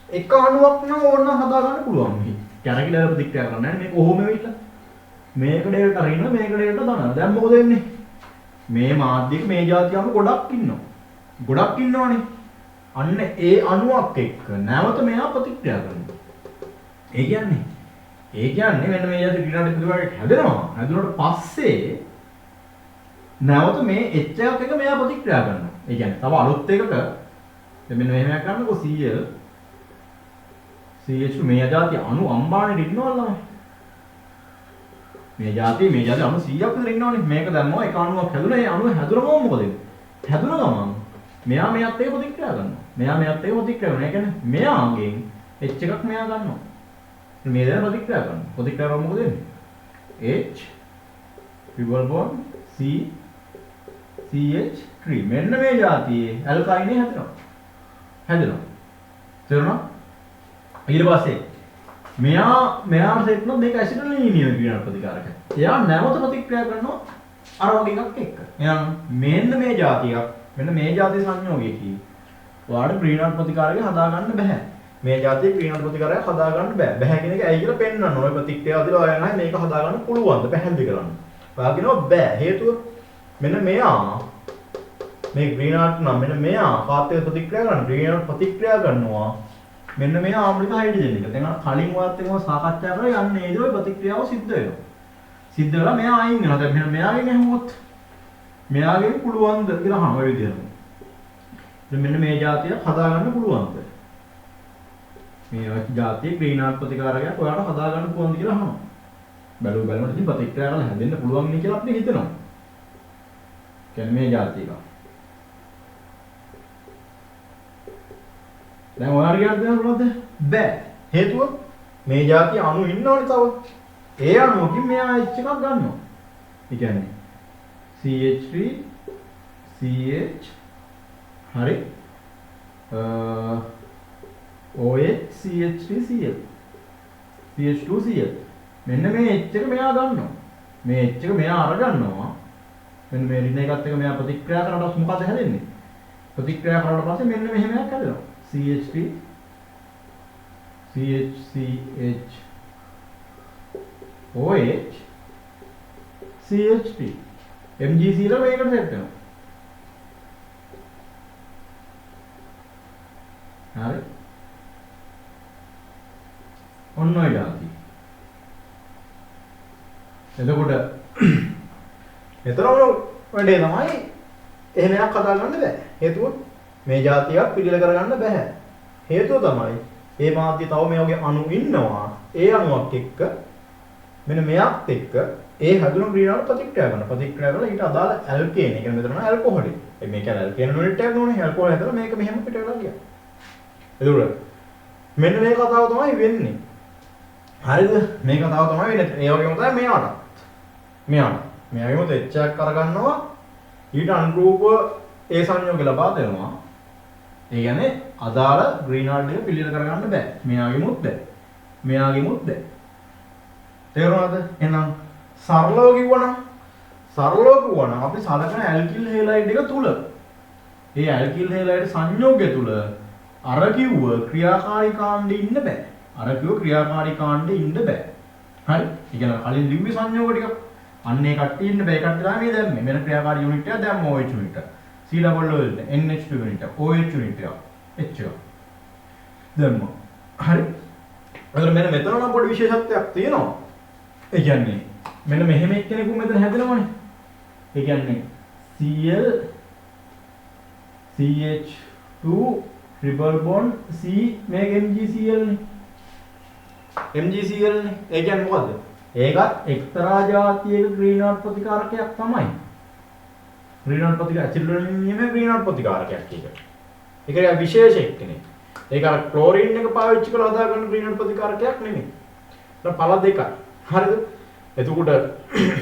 එක අණුවක් නම් ඕන හදා ගන්න පුළුවන් මේ. කැරකිලා ප්‍රතික්‍රියා කරන්නේ නැහැ. මේක කොහොම වෙවිලා? මේක දෙකට අරින්න මේක දෙකට දානවා. දැන් මොකද වෙන්නේ? මේ මාධ්‍යයක මේ જાති අණු ගොඩක් ඉන්නවා. ගොඩක් ඉන්නවනේ. අන්න ඒ අණුවක් එක්ක නැවත මෙයා ප්‍රතික්‍රියා කරනවා. ඒ කියන්නේ මෙන්න මේ යටි ග්‍රීනාඩ් ප්‍රතිකාරයක් හැදෙනවා. හැදුනට පස්සේ නැවත මේ H එකක් එක මෙයා ප්‍රතික්‍රියා කරනවා. ඒ කියන්නේ තව අලුත් එකක දැන් මෙන්න මෙහෙම කරනකො Cl CH මේ જાති අණු අම්බානේ ඉන්නවලම. මේ જાති අණු 100ක් විතර ඉන්නවනේ. මේක දැම්මම එක අණුවක් හැදුනා. ඒ අණුව හැදුනම මොකද වෙන්නේ? හැදුන ගමන් මෙයා මෙයත් එක්ක ප්‍රතික්‍රියා කරනවා. මෙයා මෙයත් එක්ක ප්‍රතික්‍රියා කරනවා. ඒ කියන්නේ මෙයාගෙන් H එකක් මෙයා ගන්නවා. මේ දැන ප්‍රතික්‍රියා කරනවා. ප්‍රතික්‍රියා කරා මොකද වෙන්නේ? H triple bond C CH3 මෙන්න මේ જાතියේ ඇල්කයිනේ හැදෙනවා තේරුණා ඊට පස්සේ මෙයා සෙට් නම් මේක ඇසිටලීනියම් කියන ප්‍රතිකාරකයි එයා නැවත ප්‍රතික්‍රියා කරනවා අර වගේ එකක් එක්ක එහෙනම් මෙන්න මේ જાතියක් මෙන්න මේ જાතිය සංයෝගයකින් ඔයාලට ග්‍රීන්හාට් ප්‍රතිකාරකය හදා ගන්න බෑ මේ જાතිය ග්‍රීන්හාට් ප්‍රතිකාරකය හදා ගන්න බෑ කියන එක ඇයි කියලා පෙන්නන්න ඕනේ ප්‍රතික්‍රියාව දිලා ඔයා නැහැ මේක හදා ගන්න පුළුවන්ද පැහැදිලි කරන්න ඔයා කියනවා බෑ හේතුව මෙන්න මෙයා මේ ග්‍රීන්හාට් නම් මෙන්න මෙයා කාත් එක්ක ප්‍රතික්‍රියා කරන ග්‍රීන්හාට් ප්‍රතික්‍රියා කරනවා මෙන්න මෙයා ආම්ලික හයිඩ්‍රජන් එක දැන් කලින් ඔයත් එක්කම සාකච්ඡා කරලා යන්නේ නේද ඔය ප්‍රතික්‍රියාව සිද්ධ වෙනවා සිද්ධ වෙලා මෙයා අයින් වෙනවා දැන් මෙන්න මෙයාගෙන් ඇහුවොත් මෙයාගෙන් පුළුවන්ද කියලා අහන ඔය විදිහට දැන් මෙන්න මේ જાතිය හදා ගන්න පුළුවන්ද මේ જાතිය ග්‍රීන්හාට් ප්‍රතිකාරකයක් ඔයාලට හදා ගන්න පුළුවන්ද කියලා අහනවා බලමු ඉතින් ප්‍රතික්‍රියා කරලා හැදෙන්න පුළුවන් නේ කියලා අපිට හිතෙනවා කියන්නේ මේ જાතියක දැන් ඔයාලට කියන්න දෙන්න පුළුවන්ද බෑ හේතුව මේ જાතිය අණු ඉන්නවනේ තව ඒ අණුවකින් මෙයා H එකක් ගන්නවා ඒ කියන්නේ CH3 CH හරි OH CH3 Cl CH2 Cl මෙන්න මේ H එක මෙයා ගන්නවා මේ H එක මෙයා අරගන්නවා මෙන්න මේ ඍණ එකත් එක්ක මෙයා ප්‍රතික්‍රියා කරනකොට මොකද හැදෙන්නේ ප්‍රතික්‍රියා කරනකොට පස්සේ මෙන්න මෙහෙම එකක් හැදෙනවා CH3 CH OH CH3 MgC ලා මේකට සෙට් වෙනවා හරි ඔන්න ඔය જાති එතකොට එතරම් වැඩේ තමයි එහෙම එකක් හදා ගන්න බෑ හේතුව මේ જાතියක් පිළිල කරගන්න බෑ හේතුව තමයි මේ මාධ්‍ය තව මේ වගේ අණු ඉන්නවා ඒ අණුවක් එක්ක මෙන්න මෙයාත් එක්ක ඒ හැදුණු ග්‍රීන්හාට් ප්‍රතික්‍රියා කරලා ඊට අදාළ ඇල්කේන් ඒ කියන්නේ මෙතන ඇල්කොහොල් මේක ඇල්කේන් යුනිට් එකක් නෝනේ ඇල්කොහොල් හැදලා මේක මෙහෙම පිට වෙලා ගියා එතකොට මෙන්න මේ කතාව තමයි වෙන්නේ හරිද මේ කතාව තමයි වෙන්නේ ඒ වගේම තමයි මෙයාගෙම එච්චයක් කරගන්නවා ඊට අනුරූපව ඒ සංයෝගය ලබා දෙනවා ඒ කියන්නේ අදාළ ග්‍රීන්හාට් එක පිළියෙල කරගන්න බෑ මෙයාගෙමුත් බෑ තේරුණාද එහෙනම් සරලව කිව්වනම් අපි සලකන ඇල්කිල් හේලයිඩ් එක තුල ඒ ඇල්කිල් හේලයිඩ් සංයෝගය තුල අර කිව්ව ක්‍රියාකාරී කාණ්ඩේ ඉන්න බෑ. අර කිව්ව ක්‍රියාකාරී කාණ්ඩේ ඉන්න බෑ. හරි? ඒ කියන්නේ කලින් ලිව්වේ සංයෝග ටික. අන්න ඒ කට්ටිය ඉන්න බෑ. ඒ කට්ටිය තමයි මේ දැම්මේ. මෙන්න ක්‍රියාකාරී යුනිට් එක දැම්ම OH යුනිට් එක. C double O NH2 unit එක. OH යුනිට් එක. H එක. දැම්ම. හරි? අතන මෙන්න මෙතන නම් පොඩි විශේෂත්වයක් තියෙනවා. ඒ කියන්නේ මෙන්න මෙහෙම එක්කෙනෙකු මෙතන හැදෙනවනේ. ඒ කියන්නේ Cl CH2 triple bond C මේක MgCl නේ. MgCl නේ. ඒ කියන්නේ මොකද්ද? ඒකත් එක්තරා જાතියක ග්‍රීන්හාට් ප්‍රතිකාරකයක් තමයි. ග්‍රීන්හාට් ප්‍රතිකාරක ඇසිඩ්ලෝනියමේ ග්‍රීන්හාට් ප්‍රතිකාරකයක් ඒක. ඒක විශේෂ එක්කෙනෙක්. ඒක අර ක්ලෝරින් එක පාවිච්චි කරලා හදාගන්න ග්‍රීන්හාට් ප්‍රතිකාරකයක් නෙමෙයි. ඒක පළ දෙකක්. හරිද? එතකොට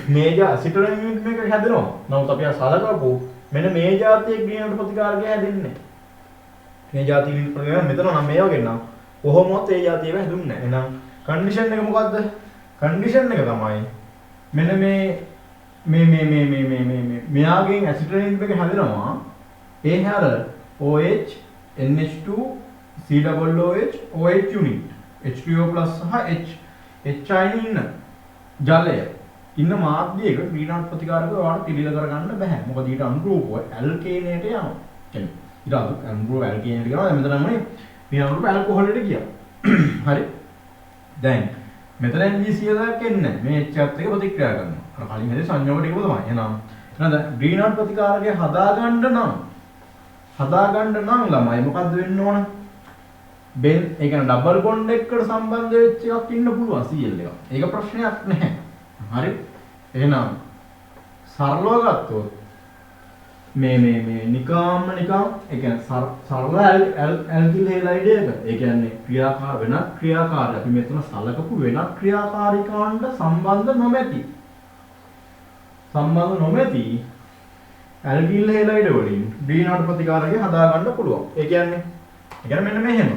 මේ ඇසිඩ්ලෝනියම් මේක හැදෙනවා. නමුත් අපි සලකපු මෙන්න මේ જાතියේ ග්‍රීන්හාට් ප්‍රතිකාරකය හැදෙන්නේ නැහැ. මේ જાතිය ප්‍රතිකාරක මෙතන නම් මේ වගේ නම් කොහොමවත් ඒ જાතියව හැදුන්නේ නැහැ. එහෙනම් කන්ඩිෂන් එක මොකද්ද? කන්ඩිෂන් එක තමයි මෙන්න මෙයාගෙන් ඇසිඩ්ලෝනියම් එක හැදෙනවා. ඒ හැර OH NH2 COOH OH unit H2O+ සහ H ion ජලය ඉන්න මාධ්‍යයක ග්‍රීන්හාට් ප්‍රතිකාරක ඔයාලට පිළිල කරගන්න බෑ. මොකද ඊට අනුරූපව ඇල්කේනේට යනවා. කියන්නේ ඊට අනුරූපව ඇල්කේනේට යනවා. දැන් මෙතන තමයි මේ අනුරූපව ඇල්කොහොල් එකට ගියා. හරි. දැන් මෙතන NgCl එකක් එන්නේ. මේ H එකත් එක්ක ප්‍රතික්‍රියා කරනවා. අර කලින් හැදේ සංයෝග ටික තමයි. එහෙනම් ග්‍රීන්හාට් ප්‍රතිකාරකය හදාගන්න නම් ළමයි මොකද්ද වෙන්න ඕන? බෙන් ඒ කියන්නේ ඩබල් බොන්ඩ් එකකට සම්බන්ධ වෙච්ච එකක් ඉන්න පුළුවන් Cl එක. ඒක ප්‍රශ්නයක් නැහැ. හරි. එහෙනම් සරලව ගත්තොත් මේ නිකාම්ම නිකම් ඒ කියන්නේ සරල ඇල්කිල් හේලයිඩ් එක. ඒ කියන්නේ ක්‍රියාකාර වෙනත් ක්‍රියාකාරී අපි මෙතන සලකපු වෙනත් ක්‍රියාකාරීකවන්ට සම්බන්ධ නොමැති ඇල්කිල් හේලයිඩ් වලින් ග්‍රීන්හාට් ප්‍රතිකාරකය හදා ගන්න පුළුවන්. ඒ කියන්නේ මෙන්න මෙහෙම.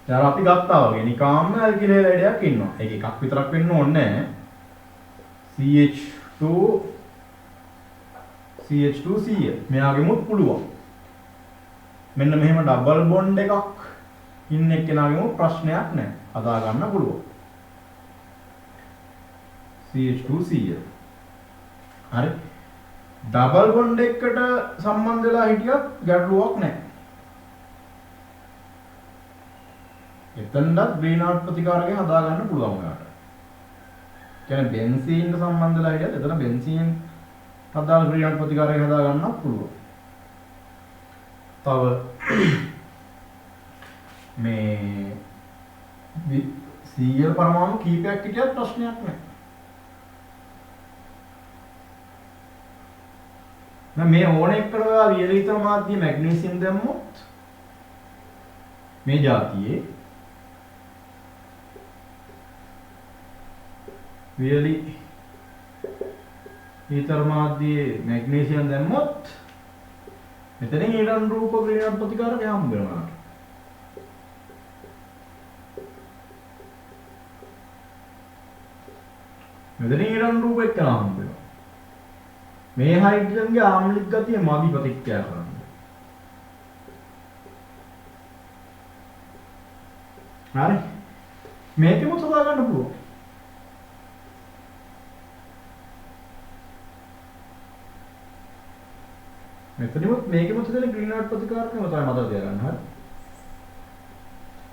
දැන් අපි ගත්තා වගේ නිකාම්ම ඇල්කිල් හේලයිඩ් එකක් ඉන්නවා. ඒක එකක් විතරක් වෙන්න ඕනේ නැහැ. CH2Cl මෙයාගෙමුත් පුළුවන්. මෙන්න මෙහෙම ඩබල් බොන්ඩ් එකක් ඉන්න එක්කෙනාගෙම ප්‍රශ්නයක් නැහැ. හදා ගන්න පුළුවන්. CH2Cl. හරි. ඩබල් බොන්ඩ් එකකට සම්බන්ධ වෙලා හිටියත් ගැටලුවක් නැහැ. එතනවත් ග්‍රීන්හාට් ප්‍රතිකාරකය හදා ගන්න පුළුවන් ඔයාලට. කියන්නේ බෙන්සීන්ට සම්බන්ධ වෙලා හිටියත් එතන බෙන්සීන් හදා ග්‍රීන්හාට් ප්‍රතිකාරකය හදා ගන්නත් පුළුවන්. තව මේ Cl පරමාණු කීපයක් හිටියත් ප්‍රශ්නයක් නැහැ. මේ ඕන එකට ඔයා වියලීතර මාධ්‍ය මැග්නීසියම් දැම්මොත් මේ જાතියේ ඊතර මාධ්‍යයේ මැග්නීසියම් දැම්මොත් මෙතනින් ඊළඟ රූප ග්‍රීන්හාට් ප්‍රතිකාරකය හම්බ වෙනවා. මෙතනින් ඊළඟ රූප එක්ක හම්බ වෙනවා. මේ හයිඩ්‍රජන්ගේ ආම්ලික ගතිය මදි ප්‍රතික්‍රියා කරන්න. හරි. මේකෙම හදා ගන්න පුළුවන්. මෙතනමුත් මේකෙම තියෙන ග්‍රීන්හාට් ප්‍රතිකාරකම තමයි මතක තියාගන්න. හරි.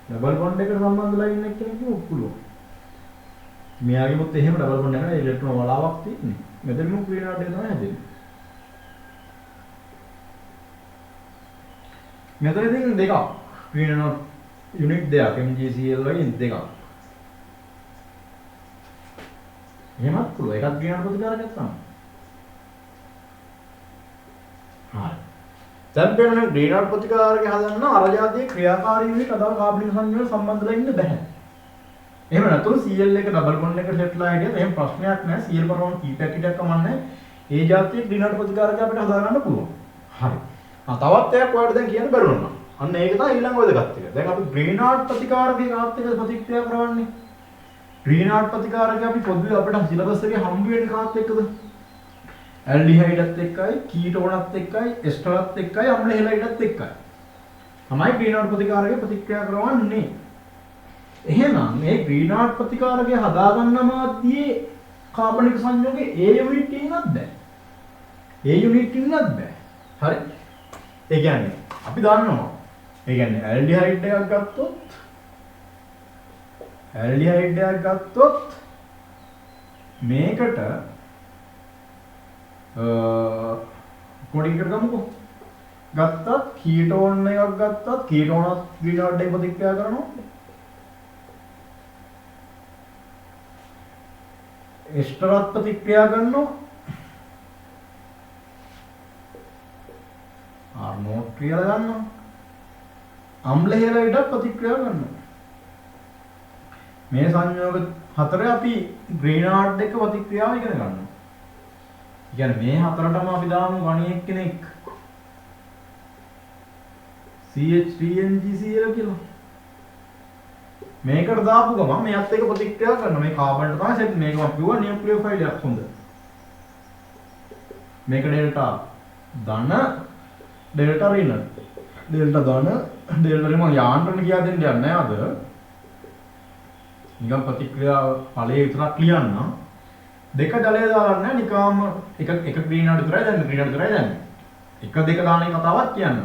ඩබල් බොන්ඩ් එකට සම්බන්ධලා ඉන්න කෙනෙකුට පුළුවන්. මෙයාගෙමුත් එහෙම ඩබල් බොන්ඩ් එකකට ඉලෙක්ට්‍රෝන වලාවක් තියෙන්නේ. මෙතනම ග්‍රීන්හාට් එක තමයි හැදෙන්නේ. මෙතන ඉතින් දෙකක්. ග්‍රීන්හාට් යුනිට් දෙකක් MgCl වලින් දෙකක්. එහෙමත් පුළුවන්. එකක් ග්‍රීන්හාට් ප්‍රතිකාරකයක් තමයි. හරි. දැන් බලන්න ග්‍රීන්හාට් ප්‍රතිකාරකය හදන්න අර જાතියේ ක්‍රියාකාරී යුනිට් අදාළ කාබනික සංයෝජන සම්බන්ධලා ඉන්න බෑ. එහෙම නැතුව Cl එක ඩබල් බොන්ඩ් එකට සෙට්ලා හිටියත් එහෙම ප්‍රශ්නයක් නැහැ. Cl පරමාණු කීපයක් හිටියක් කමන්නේ. ඒ જાතියේ ග්‍රීන්හාට් ප්‍රතිකාරකය අපිට හදා ගන්න පුළුවන්. හරි. තවත් එකක් ඔයාලට දැන් කියන්න බැරුණා. අන්න ඒක තමයි ඊළඟ වැදගත් එක. දැන් අපි ග්‍රීන්හාට් ප්‍රතිකාරකයේ කාත් එක්කද ප්‍රතික්‍රියා කරවන්නේ? ග්‍රීන්හාට් ප්‍රතිකාරකය අපි පොදුවේ අපිට සිලබස් එකේ හම්බ වෙන්නේ කාත් එක්කද? ඇල්ඩිහයිඩත් එක්කයි, කීටෝනත් එක්කයි, එස්ටරත් එක්කයි, අම්ල හෙලයිඩත් එක්කයි. තමයි ග්‍රීන්හාට් ප්‍රතිකාරකයේ ප්‍රතික්‍රියා කරවන්නේ. එහෙනම් මේ ග්‍රීන්හාට් ප්‍රතිකාරකය හදා ගන්න මාධ්‍යයේ කාබනික සංයෝගයේ ඒ යුනිට් එකක් බෑ. ඒ යුනිට් එකක් බෑ. හරි. ඒ කියන්නේ අපි දන්නවා. ඒ කියන්නේ ඇල්ඩිහයිඩ් එකක් ගත්තොත් මේකට කොඩින්කට ගමුකෝ. ගත්තත් කීටෝන් එකක් ගත්තත් කීටෝනත් ග්‍රීන්හාට් එක ප්‍රතික්‍රියා කරනවා. එස්ටරත් ප්‍රතික්‍රියා කරනවා. R0 කියලා ගන්නවා. අම්ල හෙලයිඩ් ප්‍රතික්‍රියා කරනවා. මේ සංයෝග හතරේ අපි ග්‍රීන්හාට් එක ප්‍රතික්‍රියාව ඉගෙන ගන්නවා. කියන්නේ මේ හතරටම අපි දාමු ගණියෙක් කෙනෙක් CH3NgCl කියලා. මේකට දාපු ගමන් මෙයත් එක්ක ප්‍රතික්‍රියා කරනවා. මේ කාබන්ට තමයි සෙට් මේක අපි කිව්වා නියුක්ලියෝෆයිල් එකක් හොඳ. මේක ඩෙල්ටා ධන ඩෙල්ටා ඍණ. ඩෙල්ටා ධන ඩෙල්ටා ඍණ මම යාන්ත්‍රණ කියා දෙන්න යන්නේ නැහැ අද. නිකම් ප්‍රතික්‍රියා ඵලයේ විතරක් ලියන්නම්. දෙක ජලය දාලා නැහැ නිකම්ම එක ග්‍රීන්හාට් විතරයි දැන් ග්‍රීන්හාට් විතරයි දැන්. එක දෙක දාන එක කතාවක් කියන්න.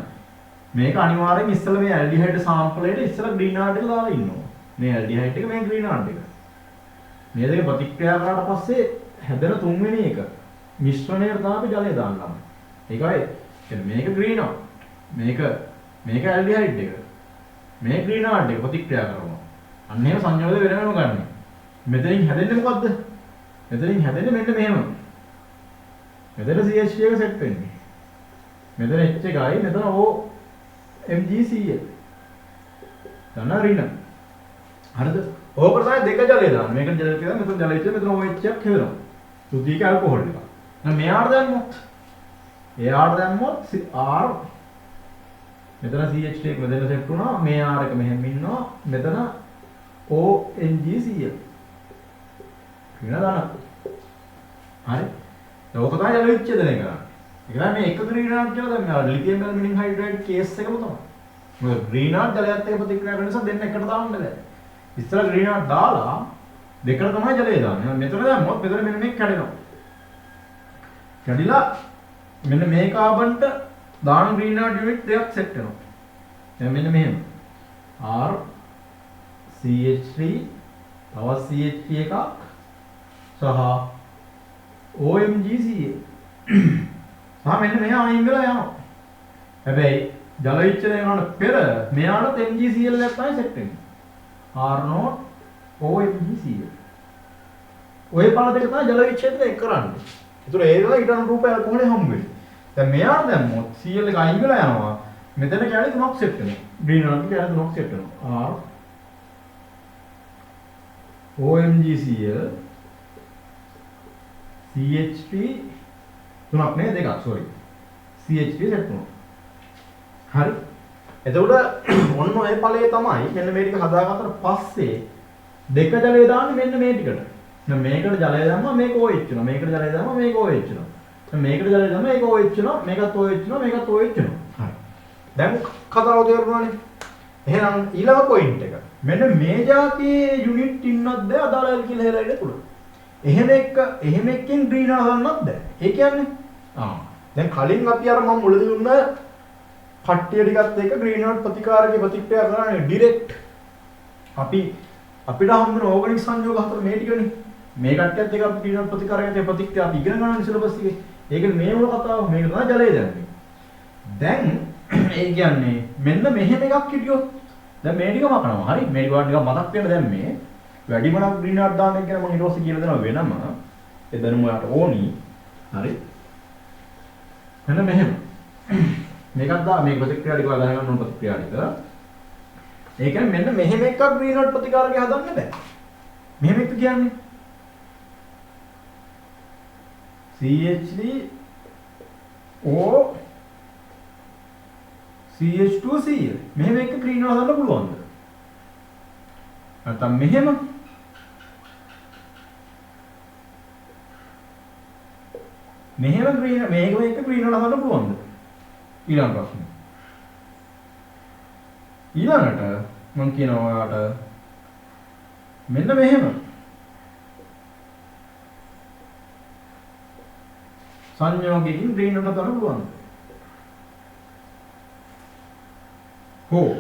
මේක අනිවාර්යෙන් ඉස්සෙල්ලා මේ ඇල්ඩිහයිඩ් සාම්පලයට ඉස්සෙල්ලා ග්‍රීන්හාට් එක දාලා ඉන්නවා. මේ ඇල්ඩිහයිඩ් එක මේ ග්‍රීන්හාට් එක. මේ දෙක ප්‍රතික්‍රියා කරාට පස්සේ හැදෙන තුන්වෙනි එක මිශ්‍රණයට තමයි අපි ජලය දාන්නම්. ඒකයි කියන්නේ මේක ග්‍රීන්හාට්. මේක ඇල්ඩිහයිඩ් එක. මේ ග්‍රීන්හාට් එක ප්‍රතික්‍රියා කරනවා. අන්න එහෙම සංයෝජන වෙන වෙනම ගන්න. මෙතනින් හැදෙන්නේ මොකද්ද? මෙතනින් හැදෙන්නේ මෙන්න මෙහෙම. මෙතන CH3 එක සෙට් වෙන්නේ. මෙතන H එකයි මෙතන O MgCl. දන්නා ඍණ. හරිද? ඕක තමයි දෙක ජලය දාන්න. මේක ජලය කියලා මෙතන ජලය ඉච්ච මෙතන OH එකක් හැදෙනවා. සුද්ධීක ඇල්කොහොල් එක. දැන් මෙයාට දැම්මොත් එයාට දැම්මොත් R මෙතන CH2 එක මෙතන සෙට් වුණා. මේ R එක මෙහෙම ඉන්නවා. මෙතන ONGCl. ඍණ දාන්න. හරි. ඕක තමයි ජල විච්ඡේදනය කරන්නේ. ඒ කියන්නේ මේ එකතු ඍණාත් කියලා දැන් මේ ලිතියම් ඇල්මිනියම් හයිඩ්‍රයිඩ් කේස් එකම තමයි. මොකද ඍණාත් ජලයත් එක්ක ප්‍රතික්‍රියා කරන නිසා දෙන්න එකට දාන්න බෑ. ඉස්සර ඍණාත් දාලා දෙකට තමයි ජලය දාන්නේ. මෙතන දැම්මොත් මෙතන මෙන්න මේක කැඩෙනවා. කැඩිලා මෙන්න මේ කාබන්ට දාන ඍණාත් යුනිට් දෙකක් සෙට් වෙනවා. දැන් මෙන්න මෙහෙම. R CH3 තවත් CH3 එකක් සහ OMGCl. මෙන්න මෙයා අයින් වෙලා යනවා. හැබැයි ජල විච්ඡේදනය කරන පෙර මෙයාට MgCl එකක් තමයි සෙට් වෙන්නේ. R0 OMGCl. ඔය පාර දෙක තමයි ජල විච්ඡේදනය කරන්නේ. ඒතර ඒකල ඊට අනුරූප ඇල්කොහොල් හම්බ වෙන්නේ. දැන් මෙයාට දැම්මොත් Cl එක අයින් වෙලා යනවා. මෙතන කැලේ තුනක් සෙට් වෙනවා. රීනල් කැලේ තුනක් සෙට් වෙනවා. R OMGCl CH3 තුනක් නේ දෙකක් sorry CH3 සෙට් වෙනවා. හරි. එතකොට ඔන්න ඔය ඵලය තමයි මෙන්න මේ ටික හදාගත්තට පස්සේ දෙක ජලය දාන්නේ මෙන්න මේ ටිකට. දැන් මේකට ජලය දැම්මම මේක OH වෙනවා. මේකට ජලය දැම්මම මේක OH වෙනවා. දැන් මේකට ජලය දැම්මම මේක OH වෙනවා. මේකත් OH වෙනවා. මේකත් OH වෙනවා. හරි. දැන් කතාව තේරුණානේ. එහෙනම් ඊළඟ පොයින්ට් එක. මෙන්න මේ જાතියේ යුනිට් ඉන්නත් බෑ අදාළ ඇල්කිල් හැලයිඩ් තුල. එහෙම එකකින් ග්‍රීන්හවුස් ගන්නත් බෑ. ඒ කියන්නේ දැන් කලින් අපි අර මම මුලදී දුන්න කට්ටිය ටිකත් එක්ක ග්‍රීන්හවුස් ප්‍රතිකාරකේ ප්‍රතික්‍රියා කරන්නේ ඩිරෙක්ට්. අපිට හම්බුන ඕගනික් සංයෝග හතර මේ ටිකනේ. මේ කට්ටියත් එක්ක අපි ග්‍රීන්හවුස් ප්‍රතිකාරකයේ ප්‍රතික්‍රියා අපි ඉගෙන ගන්න සිලබස් එකේ. ඒකනේ මේ මොන කතාව මේක තමයි ජලය දැන්නේ. දැන් ඒ කියන්නේ මෙන්න මෙහෙම එකක් හිටියොත් දැන් මේ ටික මකනවා. හරි. මේ ටික නිකන් මතක් වෙන්න දැන් මේ වැඩිම නම් ග්‍රීන්හවුස් දාන්න එක ගැන මම ඊට පස්සේ කියලා දෙනවා වෙනම. ඒ දැනුම ඔයාලට ඕනි. හරි. මෙන්න මෙහෙම. මේකත් දා මේ ප්‍රතික්‍රියා ටික ඔයාලා දැනගන්න ඕන ප්‍රතික්‍රියා ටික. ඒ කියන්නේ මෙන්න මෙහෙම එකක් ග්‍රීන්හවුස් ප්‍රතිකාරකේ හදන්න බෑ. මෙහෙම එක කියන්නේ CH3 O CH2Cl. මෙහෙම එක ග්‍රීන්හවුස් හදන්න පුළුවන්ද? නැත්නම් මෙහෙම මේක එක ග්‍රීන්හවුස් හදන්න පුළුවන්ද? ඊළඟ ප්‍රශ්නේ. ඊළඟට මම කියනවා ඔයාලට මෙන්න මෙහෙම සංයෝගයකින් ග්‍රීන්හවුස් හදන්න පුළුවන්ද? හෝ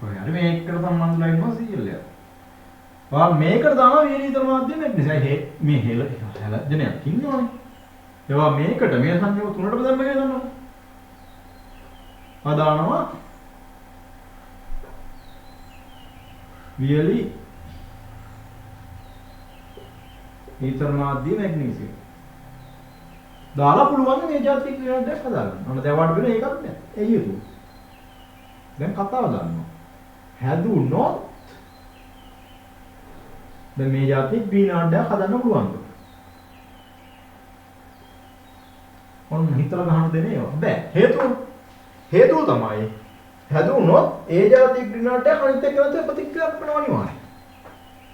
ඔය මේකට සම්බන්ධලා ඉන්නවා CL එක. ඔයා මේකට දානවා වියලීතර මාධ්‍යම නිසා මේ හැලජනයක් ඉන්නවනේ. ඒවා මේකට මේ සංයෝග තුනටම දැම්ම කියලා දන්නවා. අදානවා වියලි ඊතර මාධ්‍ය මැග්නීසියම්. දාලා පුළුවන් මේ જાති ක්‍රියාවක් හදාගන්න. අන්න දැන් වාට වෙන එකක් නෑ. ඒ යුතු. දැන් කතාව ගන්නවා. හැදුනොත් දැන් මේ જાති ග්‍රීන්හවුස් හදන්න පුළුවන්ද? ඔන්න හිතලා ගහන දෙන්නේ ඒවා. බෑ. හේතුව තමයි හැදුනොත් ඒ જાති ග්‍රීන්හවුස් අනිත් එක්කනත් ප්‍රතික්‍රියා කරනවා අනිවාර්යයි.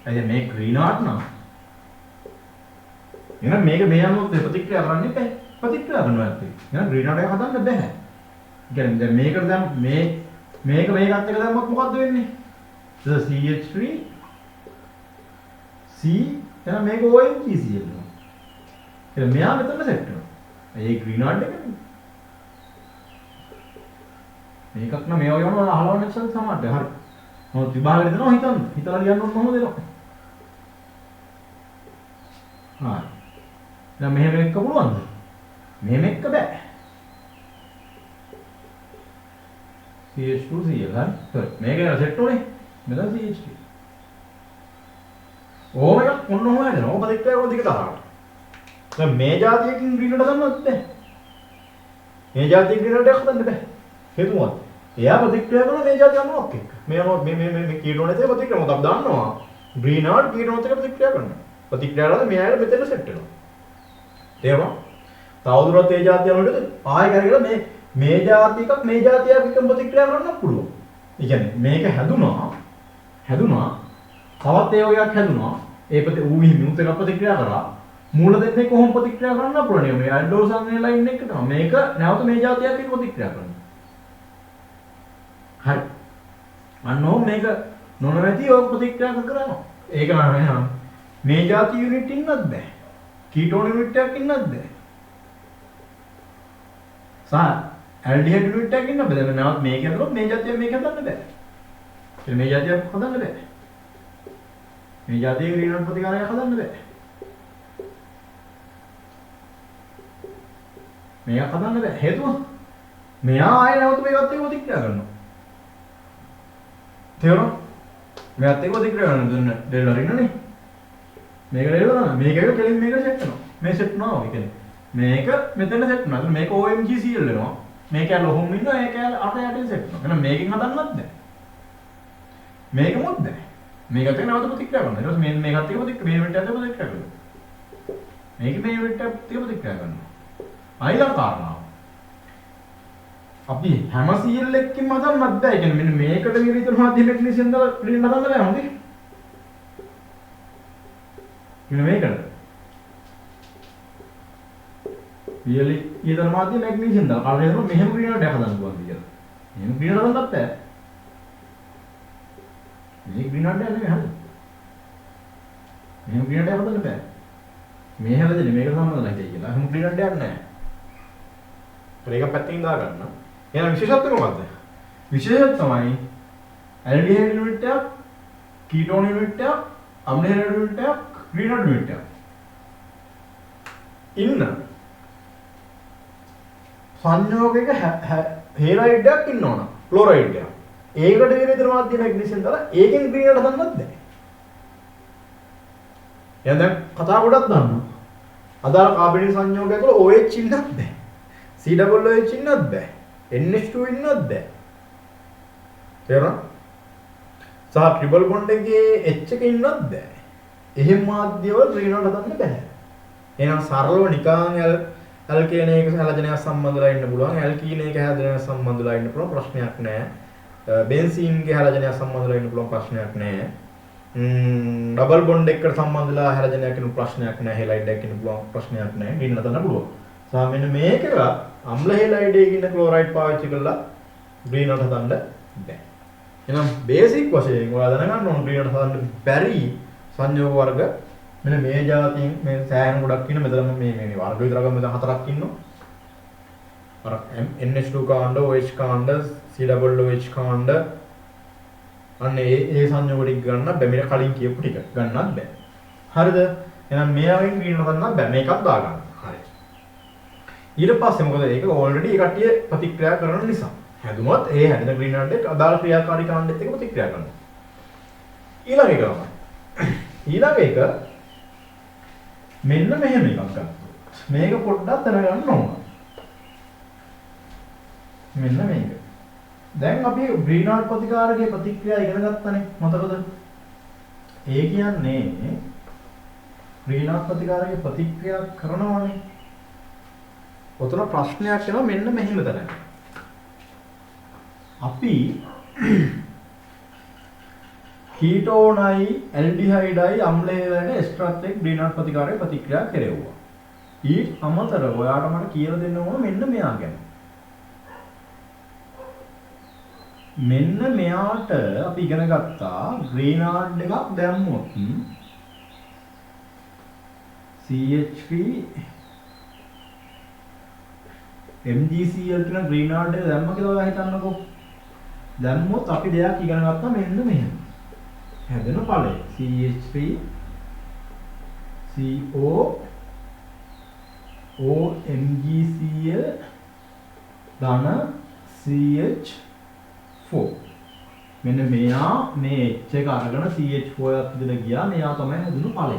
එයි මේ ග්‍රීන්හවුස් නම් එහෙනම් මේක මේ අනුව ප්‍රතික්‍රියා කරන්න බෑ. ප්‍රතික්‍රියා කරනවා ඇත්තේ. එහෙනම් ග්‍රීන්හවුස් හදන්න බෑ. කියන්නේ දැන් මේකට දැන් මේකත් එක දැම්මොත් මොකද්ද වෙන්නේ? CH3 C එහෙනම් මේක OMGCl වෙනවා. එහෙනම් මෙයා මෙතන සෙට් වෙනවා. ඒ ග්‍රීන්හවුස් එකනේ. මේකක් නම් මේ වගේ වුණා අහලවන්න ඉස්සෙල්ලා සමානට. හරි. මොකද විභාගෙට දෙනවා හිතන්න. හිතලා ලියන්න ඕන කොහොමද දෙනවා? හරි. දැන් මෙහෙම එක්ක පුළුවන්ද? මෙහෙම එක්ක බෑ. CH2Cl හරි. මේක යන සෙට් උනේ. මෙතන CH3. ඕම එකක් ඔන්න ඔහම හැදෙනවා. ඕක ප්‍රතික්‍රියා කරන දිගට ආරාට. දැන් මේ જાතියකින් ග්‍රීනට දාන්නත් බෑ. මේ જાතිය ග්‍රීනට හදන්න බෑ. හේතුව මොකක්ද? එයා ප්‍රතික්‍රියා කරන මේ જાතිය අනුවක් එක්ක. මේ අනුව මේ කීටෝන් එකේ ප්‍රතික්‍රියා මොකක්ද අපි දන්නවා. ග්‍රීනාඩ් කීටෝන් එක ප්‍රතික්‍රියා කරනවා. ප්‍රතික්‍රියා කරලා මෙයාට මෙතන සෙට් වෙනවා. තේරුණා? තවදුරටත් මේ જાතිය වලට ආයෙ කරගෙන මේ જાති එකක් මේ જાතියක් එක්ක ප්‍රතික්‍රියා කරන්න පුළුවන්. ඒ කියන්නේ මේක හැදුනා තවත් ඒ වගේක් හැදුනා ඒ ඌ මිනිත් එක ප්‍රතික්‍රියා කරා මූල දෙන්නේ කොහොම ප්‍රතික්‍රියා කරන්න පුළුවන් මේ ඇඩ්ඩෝසන් ලයින් එක තමයි මේක නැවත මේ જાතියක් එක්ක ප්‍රතික්‍රියා කරනවා. හරි. අන්නෝ මේක නොනවති ඔය ප්‍රතික්‍රියා කරනවා. ඒක නම මේ જાති යුනිට් ඉන්නත් බෑ. කීටෝන් යුනිට් එකක් ඉන්නත් බෑ. ඇල්ඩිහයිඩ් යුනිට් එකක් ඉන්න බෑ. දැන් නැවත මේක හදලා මේ જાතිය මේක හදන්න බෑ. ඒ මේ જાතිය හදන්න බෑ. මේ જાතිය ග්‍රීන්හවුස් ප්‍රතිකාරයක් හදන්න බෑ. මේක හදන්න බෑ. හේතුව මෙයා ආයෙ නැවත මේකත් එක්ක ප්‍රතික්‍රියා කරනවා. තේරුණා? මේකත් එක්ක ප්‍රතික්‍රියා කරනවා. දුන්න ඩෙල්වර් ඉන්නනේ. මේක ඩෙල්වර් තමයි. මේක එක කෙලින් මේක සෙට් වෙනවා. මේ සෙට් වෙනවා. ඒ කියන්නේ මේක මෙතන සෙට් වෙනවා. මේක OMGCL වෙනවා. මේක ඇල ඔහොම ඉන්නවා. ඒක ඇල අට යටින් සෙට් වෙනවා. එහෙනම් මේකෙන් හදන්නත් බෑ. මේකමොත් බෑ. මේකත් එක්ක නැවත ප්‍රතික්‍රියා කරනවා. ඊට පස්සේ මේකත් එක්ක ප්‍රතික්‍රියා මේ යුනිට් එකත් එක්ක ප්‍රතික්‍රියා කරනවා. මේක මේ යුනිට් එකත් එක්ක ප්‍රතික්‍රියා කරනවා. අයිලා කාරණාව. අපි හැම CL එකකින්ම හදන්නත් බෑ. ඒ කියන්නේ මෙන්න මේකට විරුද්ධ මාධ්‍ය මෙග්නීසියම් දාලා ක්‍රීන් හදන්න බෑ හොඳේ. මෙන්න මේකට. ඊතර මාධ්‍ය මැග්නීසියම් දාලා කාලේ හදනවා මෙහෙම ක්‍රීනට හදන්න පුළුවන් කියලා. මෙහෙම ක්‍රීනට හදන්නත් බෑ. මේ ක්‍රීනට නෙමෙයි හදන්නේ. මෙහෙම ක්‍රීනට හදන්න බෑ. මේ හැදෙන්නේ මේකට සම්බන්ධ නැහැ කියලා. එහෙම ක්‍රීනට යන්නේ නැහැ. ඒක පැත්තකින් දාගන්න. එහෙනම් විශේෂත්වය මොකද්ද? විශේෂත්වය තමයි ඇල්ඩිහයිඩ් යුනිට් එකක්, කීටෝන් යුනිට් එකක්, අම්ලහයිඩ් යුනිට් එකක්, ග්‍රීනඩ් යුනිට් එකක්. ඉන්න සංයෝගයක හේලයිඩ් එකක් ඉන්න ඕන. ක්ලෝරයිඩ් එකක්. ඒකට විරුද්ධ මාධ්‍ය මැග්නීසියම් දාලා ඒකෙන් ග්‍රීනඩ් හදන්නත් බෑ. එහෙනම් දැන් කතා ගොඩක් දන්නවා. අදාළ කාබනික සංයෝගය තුළ OH ඉන්නත් බෑ. COOH ඉන්නත් බෑ. NH2 ඉන්නත් බෑ. තේරුණා? සහ ට්‍රිපල් බොන්ඩ් එකේ H එක ඉන්නත් බෑ. එහෙම මාධ්‍යවල ක්‍රීනවල හදන්න බෑ. එහෙනම් සරලව නිකන් ඇල්කේනයක හැලජනයක් සම්බන්ධලා ඉන්න පුළුවන්. ඇල්කීනයක හැලජනයක් සම්බන්ධලා ඉන්න පුළුවන් ප්‍රශ්නයක් නෑ. බෙන්සීන්ගේ හැලජනයක් සම්බන්ධලා ඉන්න පුළුවන් ප්‍රශ්නයක් නෑ. ඩබල් බොන්ඩ් එකට සම්බන්ධලා හැලජනයක් ඉන්න ප්‍රශ්නයක් නෑ. හෙලයිඩ් එකක් ඉන්න පුළුවන් ප්‍රශ්නයක් නෑ. ක්‍රීන් හදන්න පුළුවන්. සහ මෙන්න මේකක අම්ල හෙලයිඩ් එකකින් ඉන්න ක්ලෝරයිඩ් පාවිච්චි කරලා ග්‍රීනට හදන්න බෑ. එහෙනම් බේසික් වශයෙන් ඔයාලා දැනගන්න ඕන ග්‍රීනට හදන්න බැරි සංයෝග වර්ග මෙන්න මේ જાතියෙන් මේ සෑහෙන ගොඩක් ඉන්න මෙතන මේ වර්ග විතර ගමු මෙතන හතරක් ඉන්නවා. අර NH2 කාණ්ඩ, OH කාණ්ඩ, COOH කාණ්ඩ අන්න ඒ සංයෝග ටික ගන්න බෑ. මේක කලින් කියපු ටික ගන්නත් බෑ. හරිද? එහෙනම් මේවායින් ග්‍රීනට හදන්න බෑ. මේකත් දාගන්න. හරි. ඊට පස්සේ මොකද ඒක ඕල්රෙඩි ඒ කට්ටිය ප්‍රතික්‍රියා කරන නිසා හැදුනොත් ඒ හැදෙන ග්‍රීනඩ් එක අදාළ ක්‍රියාකාරී කාණ්ඩෙත් එක්ක ප්‍රතික්‍රියා කරනවා. ඊළඟ එක තමයි. ඊළඟ එක මෙන්න මෙහෙම එකක් ගන්න. මේක පොඩ්ඩක් දැනගන්න ඕන. මෙන්න මේක. දැන් අපි ග්‍රීනඩ් ප්‍රතිකාරකයේ ප්‍රතික්‍රියා ඉගෙන ගත්තනේ මතකද? ඒ කියන්නේ ග්‍රීනඩ් ප්‍රතිකාරකයේ ප්‍රතික්‍රියා කරනවානේ. ඔතන ප්‍රශ්නයක් එනවා මෙන්න මෙහෙම දැනගන්න. අපි කීටෝනයි ඇල්ඩිහයිඩයි අම්ලයලට එස්ටරත් එක්ක ග්‍රීනඩ් ප්‍රතිකාරයේ ප්‍රතික්‍රියා කෙරෙව්වා. ඊට අමතරව ඔයාට මට කියලා දෙන්න ඕන මෙන්න මෙයා ගැන. මෙන්න මෙයාට අපි ඉගෙන ගත්තා ග්‍රීනඩ් එකක් දැම්මොත් CH3 MgCl කියන ග්‍රීනඩ් එක දැම්ම කියලා ඔයා හිතන්නකෝ. දැම්මොත් අපි දෙයක් ඉගෙන ගත්තා මෙන්න මෙහෙම. හැදෙන ඵලය CH3 CO OMgCl ධන CH 4. මෙන්න මෙයා මේ H එක අරගෙන CH4 එකක් විදිහට ගියා. මෙයා තමයි හැදුණු ඵලය.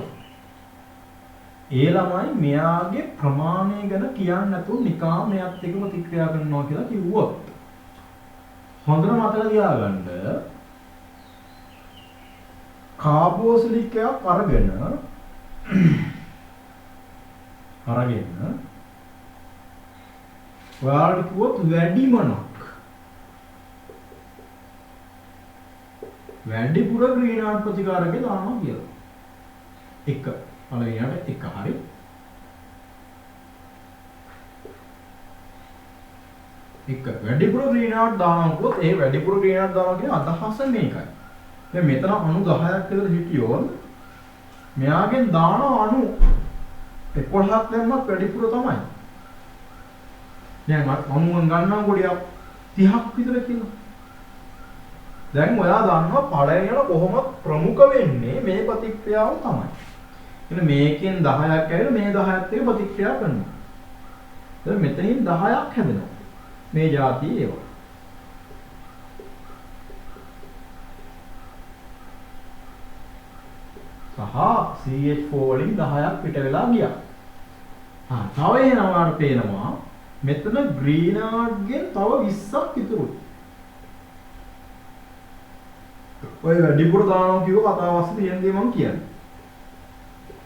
ඒ ළමයි මෙයාගේ ප්‍රමාණය ගැන කියන්නේ නැතුව නිකන් මෙයත් එක්ක ප්‍රතික්‍රියා කරනවා කියලා කිව්වොත් හොඳට මතක තියාගන්න කාබෝසිලික් එකක් අරගෙන ඔයාලට කිව්වොත් වැඩිපුර ග්‍රීන්හාර්ට් ප්‍රතිකාරකේ දානවා කියලා. එක පළවෙනියට එක හරි. එක වැඩිපුර ග්‍රීන්හාර්ට් දානවා කිව්වොත් ඒ වැඩිපුර ග්‍රීන්හාර්ට් දානවා කියන අදහස මේකයි. දැන් මෙතන අණු 10ක් විතර හිටියොත් මෙයාගෙන් දාන අණු 11ක් දැම්මත් වැඩිපුර තමයි. දැන් අණුන් ගන්නවා කොටියක් 30ක් විතර කියලා. දැන් ඔයා දන්නවා පළවෙනියට කොහොමද ප්‍රමුඛ වෙන්නේ මේ ප්‍රතික්‍රියාව තමයි. එන්න මේකෙන් 10ක් ඇවිල්ලා මේ 10ත් එක්ක ප්‍රතික්‍රියා කරනවා. දැන් මෙතනින් 10ක් හැදෙනවා. මේ જાතිය ඒවා. සහ CH4 වලින් 10ක් පිට වෙලා ගියා. තව එනවා අපට පේනවා මෙතන ග්‍රීන්හාර්ට්ගෙන් තව 20ක් ඉතුරුයි. ඔය වැඩිපුර දානවා කියව කතාව අස්සේ තියෙන දේ මම කියන්නේ.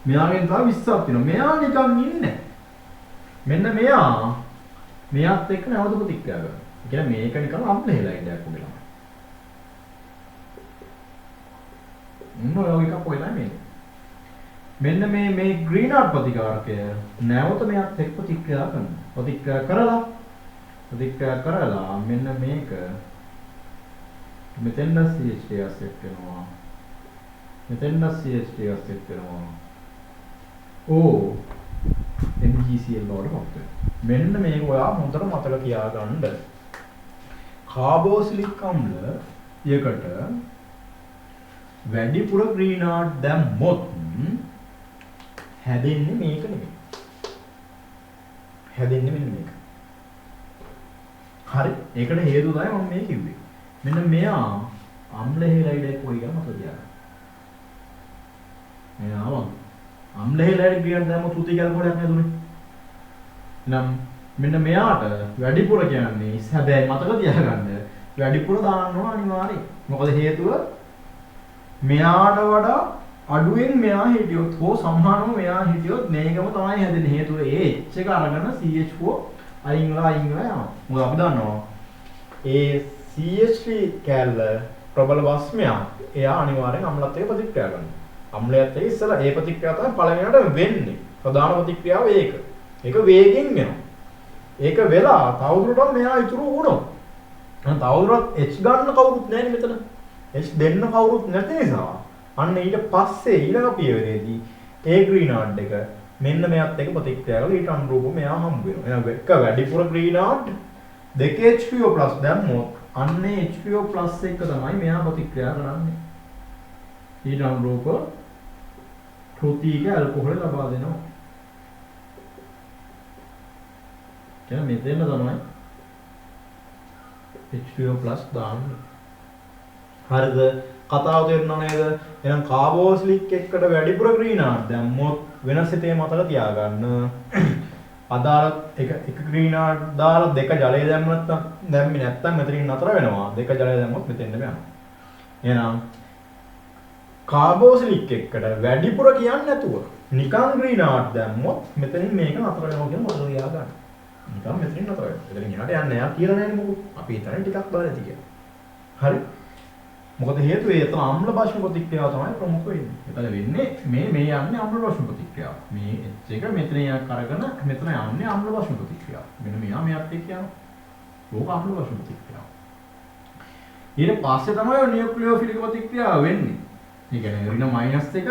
මෙයාගෙන් තව 20ක් තියෙනවා. මෙයා නිකන් ඉන්නේ. මෙන්න මෙයාත් එක්ක නැවත ප්‍රතික්‍රියා කරනවා. ඒ කියන්නේ මේක නිකන් අම්ලෙහෙලා ඉඳයක් වගේ ළමයි. ඔය එකක් කොහෙද මේ? මෙන්න මේ ග්‍රීන්හාර්ට් ප්‍රතිකාරකය නැවත මෙයාත් එක්ක ප්‍රතික්‍රියා කරනවා. ප්‍රතික්‍රියා කරලා මෙන්න මේක මෙතෙන්ද CH එකක් සෙට් වෙනවා. මෙතෙන්ද CH එකක් සෙට් වෙනවා. MgCl වලට මොකද? මෙන්න මේක ඔයා හොඳට මතක තියාගන්න. කාබෝසිලික් අම්ල යකට වැඩිපුර ග්‍රීන්හාර්ට් දැම්මොත් හැදෙන්නේ මේක නෙමෙයි. හැදෙන්නේ මෙන්න මේක. හරි. ඒකට හේතුව තමයි මම මේ කිව්වේ. මෙන්න මෙයා අම්ල හෙලයිඩයක් කොයි කියලා මතක තියාගන්න. මෙයා අම්ල හෙලයිඩ් ගියන් දැම්ම තුති කැල්පොඩයක් නේදුනේ. නම් මෙන්න මෙයාට වැඩිපුර කියන්නේ හැබැයි මතක තියාගන්න වැඩිපුර දාන්න ඕන අනිවාර්යයෙන්. මොකද හේතුව මෙයාට වඩා අඩුවෙන් මෙයා හිටියොත් හෝ සමානව මෙයා හිටියොත් මේකම තමයි හැදෙන්නේ. හේතුව ඒ H එක අරගෙන CH4 අයින් වෙලා යනවා. මොකද අපි දන්නවා ඒ CH3 කැල්ල ප්‍රබල වස්මයක් එයා අනිවාර්යෙන් අම්ලත් එක්ක ප්‍රතික්‍රියා කරනවා. අම්ලයත් එක්ක ඉස්සලා ඒ ප්‍රතික්‍රියාව තමයි පළවෙනියට වෙන්නේ. ප්‍රධාන ප්‍රතික්‍රියාව ඒක. ඒක වේගෙන් වෙනවා. ඒක වෙලා තවදුරටත් මෙයා ඉතුරු වුණොත්. තවදුරටත් H ගන්න කවුරුත් නැහැ මෙතන. H දෙන්න කවුරුත් නැති නිසා අන්න ඊට පස්සේ ඊළඟ පියවරේදී ඒ ග්‍රීන්හාර්ට් එක මෙන්න මෙයත් එක්ක ප්‍රතික්‍රියා කරලා ඊට අනුරූපව මෙයා හම්බ වෙනවා. එහෙනම් එක වැඩිපුර ග්‍රීන්හාර්ට් දෙක H2O+ දැම්මොත් අන්නේ H2O+ එක තමයි මෙයා ප්‍රතික්‍රියා කරන්නේ. ඊට අනුරූපව ප්‍රෝටීක ඇල්කොහොල් ලබා දෙනවා. දැන් මෙතන තමයි H2O+ දාන්නේ. හරිද? කතාව තේරුණා නේද? එහෙනම් කාබෝසිලික් එක්කට වැඩිපුර ග්‍රීන්හාර්ට් දැම්මොත් වෙනස් හිතේ මතක තියාගන්න. අදාළ එක ග්‍රීන්හාර්ට් දාලා දෙක ජලය දැම්මේ නැත්නම් මෙතනින් නතර වෙනවා. දෙක ජලය දැම්මොත් මෙතෙන්ද යනවා. එහෙනම් කාබෝසිලික් එක්කට වැඩිපුර කියන්නේ නැතුව නිකන් ග්‍රීන්හාර්ට් දැම්මොත් මෙතනින් මේක නතර වෙනවා කියලා මතක තියාගන්න. නිකන් මෙතනින් නතර වෙනවා. එතනින් එහාට යන්නේ නැහැ කියලා නෑනේ මොකද? අපි හිතන්නේ ටිකක් බලලා ඇති කියලා. හරි? මොකද හේතුව ඒ එතන අම්ල භාෂ්ම ප්‍රතික්‍රියාව තමයි ප්‍රමුඛ වෙන්නේ. එතන වෙන්නේ මේ යන්නේ අම්ල භාෂ්ම ප්‍රතික්‍රියාව. මේ H එක මෙතන අරගෙන මෙතන යන්නේ අම්ල භාෂ්ම ප්‍රතික්‍රියාව. මෙන්න මෙයා මෙයත් එක්ක යනවා. ඕක අම්ල භාෂ්ම ප්‍රතික්‍රියාව. ඊට පස්සේ තමයි නියුක්ලියෝෆිලික ප්‍රතික්‍රියාව වෙන්නේ. ඒ කියන්නේ ඍණ මයිනස් එක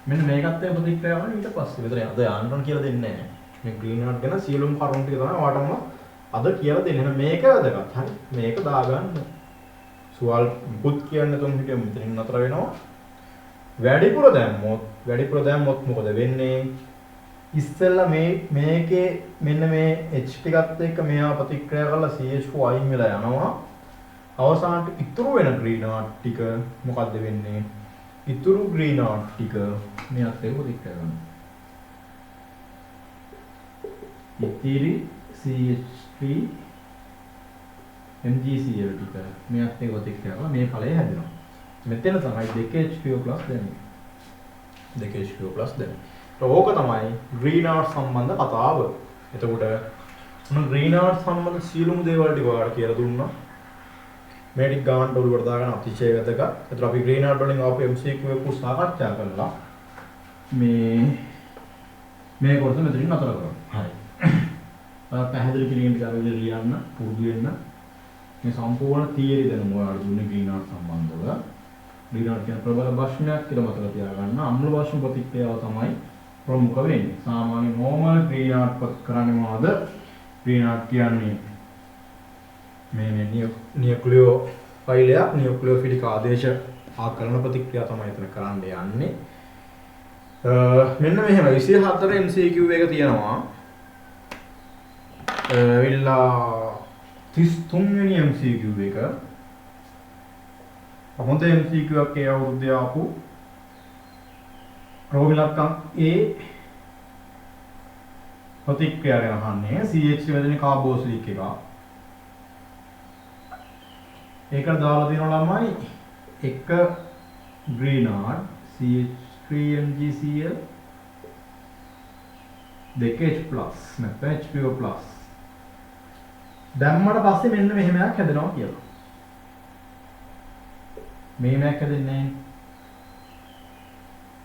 මෙන්න මේකත් එක්ක ප්‍රතික්‍රියාව වෙන ඊට පස්සේ විතර අද යන්න කියලා දෙන්නේ නැහැ. මේ ග්‍රීන්හාර්ට් ගැන සියලුම කරුණු ටික තමයි ඔයාටම අද කියලා දෙන්නේ. එහෙනම් මේක වැදගත්. හරි. මේක දාගන්න. සුවල් මුකුත් කියන්නේ නැතුව හිටියොත් මෙතනින් නතර වෙනවා. වැඩිපුර දැම්මොත් මොකද වෙන්නේ? ඉස්සෙල්ලා මේකේ මෙන්න මේ H ටිකත් එක්ක මෙයා ප්‍රතික්‍රියා කරලා CH4 අයින් වෙලා යනවා. අවසානට ඉතුරු වෙන ග්‍රීනාට් ටික මොකද්ද වෙන්නේ? ඉතුරු ග්‍රීනාට් ටික මෙයත් එක්ක ප්‍රතික්‍රියා කරනවා. ඉතිරි CH3 MgCl ටික මෙයත් එක්ක ප්‍රතික්‍රියා කරලා මේ ඵලය හැදෙනවා. මෙතන තමයි 2H2O+ දෙන්නේ. 2H2O+ දෙන්නේ. ඕක තමයි ග්‍රීනාට් සම්බන්ධ කතාව. එතකොට මොන ග්‍රීනාට් සම්බන්ධ සියලුම දේවල් ටික ඔයාලට කියලා දුන්නා. මේ ටික ගානට ඔළුවට දාගෙන අතිශය වැදගත්. ඒතර අපි ග්‍රීනාට් වලින් ආපු MCQ එක සාකච්ඡා කළා. මේ කොටස මෙතනින් නතර කරමු. හරි. පැහැදිලි කිරීම ටික අරගෙන ලියන්න පුරුදු වෙන්න. මේ සම්පූර්ණ තියරි දැනුම ඔයාලට දුන්නේ ග්‍රීනාට් සම්බන්ධව. ග්‍රීනාට් කියන ප්‍රබල භාෂණයක් කියලා මතක තියාගන්න. අම්ල භාෂණ ප්‍රතික්‍රියාව තමයි ප්‍රමුඛ වෙන්නේ. සාමාන්‍ය නෝමල් ග්‍රීනාට් කරන්නේ මොනවද? ග්‍රීනාට් කියන්නේ මේ නියුක්ලියෝ ෆයිලයක් නියුක්ලියෝෆිලික් ආදේශ ආකරණ ප්‍රතික්‍රියා තමයි එතන කරන්න යන්නේ. මෙන්න මෙහෙම 24 MCQ එක තියෙනවා. විල්ලා 33 වෙනි MCQ එක. හොඳ MCQ එකක් ඒ අවුරුද්දේ ආපු රෝගිලක්කම් A ප්‍රතික්‍රියා ගැන අහන්නේ CH වෙනදෙන කාබෝසිලික් එක. ඒකට දාලා තියෙනවා ළමයි එක ග්‍රීනාට් CH3MgCl 2H+ නැත්නම් H2O+. දැම්මට පස්සේ මෙන්න මෙහෙම එකක් හැදෙනවා කියලා. මෙහෙම එකක් හැදෙන්නේ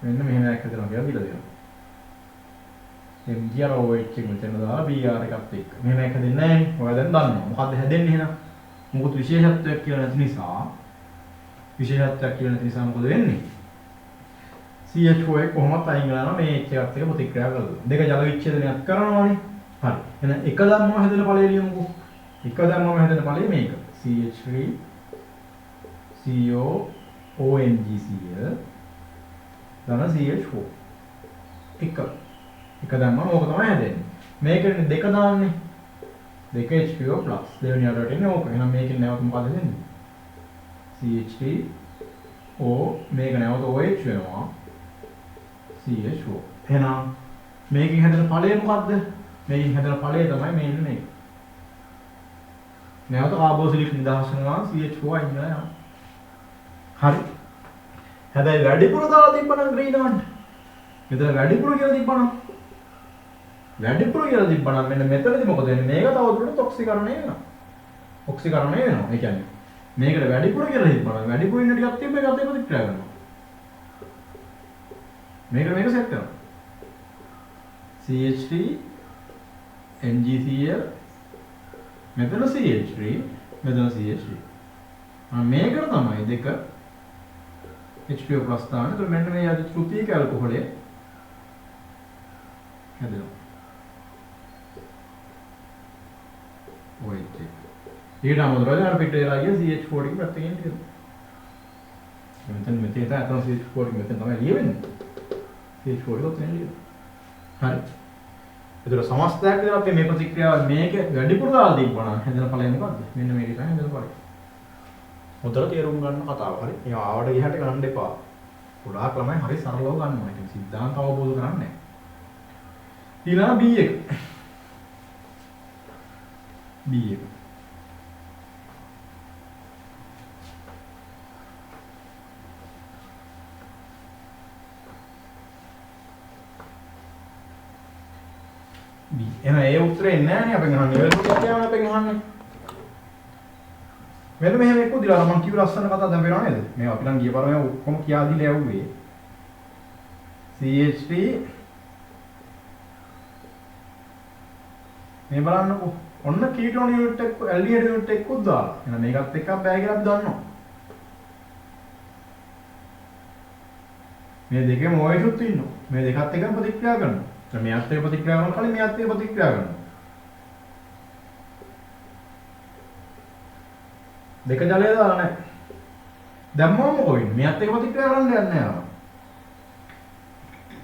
මෙන්න මෙහෙම එකක් හැදෙනවා කියලා දීලා දෙනවා. MgROH එක මෙතන දාලා Br එකත් එක්ක. මෙහෙම එකක් හැදෙන්නේ නැහැ නේ. ඔයාලා දැන් දන්නවා. මොකද්ද හැදෙන්නේ එහෙනම්? මොකද විශේෂත්වයක් කියලා නැති නිසා මොකද වෙන්නේ? CH4 එක කොහොමද අයින් කරනවා මේ H එකත් එක්ක ප්‍රතික්‍රියා කරලා. දෙක ජල විච්ඡේදනයක් කරනවානේ. හරි. එහෙනම් එක ධර්මම හැදෙන ඵලය ලියමුකෝ. එක ධර්මම හැදෙන ඵලය මේක. CH3 CO ONGCl ධන CH4. එක ධර්මම ඕක තමයි හැදෙන්නේ. මේකෙන් දෙක දාන්නේ 2H2O+ දෙවෙනි අරට එන්නේ ඕක. එහෙනම් මේකෙන් නැවත මොකද වෙන්නේ? CH3O මේක නැවත OH වෙනවා. CH4. එහෙනම් මේකෙන් හැදෙන ඵලය මොකද්ද? මේකෙන් හැදෙන ඵලය තමයි මෙන්න මේක. නැවත කාබෝසිලික් නිදහස් වෙනවා CH4 අයින් වෙනවා යනවා. හරි. හැබැයි වැඩිපුර දාලා තිබ්බනම් ග්‍රීනාට්. මෙතන වැඩිපුර කියලා තිබ්බනම් මෙන්න මෙතනදී මොකද වෙන්නේ? මේක තවදුරටත් ඔක්සිකරණය වෙනවා. ඒ කියන්නේ මේකට වැඩිපුර කියලා තිබ්බනම් වැඩිපුර ඉන්න ටිකක් තිබ්බ එකත් ඒක ප්‍රතික්‍රියා කරනවා. මේක සෙට් කරනවා. CH3 MgCl මෙතන CH3 මෙතන CH3. මේකට තමයි දෙක H2O+ දාන්න. ඒතර මෙන්න මේ යටි ත්‍ෘතීක ඇල්කොහොලය හැදෙනවා. OH එක. ඊට අමතරව අර පිට වෙලා ගිය CH4 ටික පැත්තකින් තියෙනවා. මෙතන තමයි CH4 ටික මෙතන තමයි ලියවෙන්නේ. CH4 ටික ඔතන ලියනවා. හරි. ඒතර සමස්තයක් විතර අපි මේ ප්‍රතික්‍රියාව මේක වැඩිපුර දාලා තිබ්බනම් හැදෙන ඵලය මොකද්ද? මෙන්න මේක තමයි හැදෙන ඵලය. හොඳට තේරුම් ගන්න කතාව. හරි. මේ ආවට ගියහට ගන්න එපා. ගොඩාක් ළමයි හරි සරලව ගන්නවා. ඒක සිද්ධාන්ත අවබෝධ කරන්නේ නැහැ. ඊළඟ B එක. එහෙනම් ඒ උත්තරේ නැහැ නේ අපෙන් අහන්නේ. ඒ උත්තරේ කියන්න අපෙන් අහන්නේ. මෙන්න මෙහෙම එක්ක දිලා මම කිව්ව ලස්සන කතාවක් දැන් වෙනව නේද? මේ අපි නම් ගිය පාර මේ ඔක්කොම කියා දීලා යවුවේ. CH3 මේ බලන්නකෝ. ඔන්න කීටෝන යුනිට් එක ඇල්ඩිහයිඩ් යුනිට් එකක් දාලා. එහෙනම් මේකත් එක්ක බෑ කියලා අපි දන්නවා. මේ දෙකේම OH ඉන්නවා. මේ දෙකත් එක්ක ප්‍රතික්‍රියා කරනවා. දැන් මෙයත් එක්ක ප්‍රතික්‍රියා කරනවා කලින් මෙයත් එක්ක ප්‍රතික්‍රියා කරනවා. දෙක ජලය දාලා නැහැ. දැම්මම මොකෝ වෙන්නේ? මෙයත් එක්ක ප්‍රතික්‍රියා කරන්න යන්නේ නැහැ.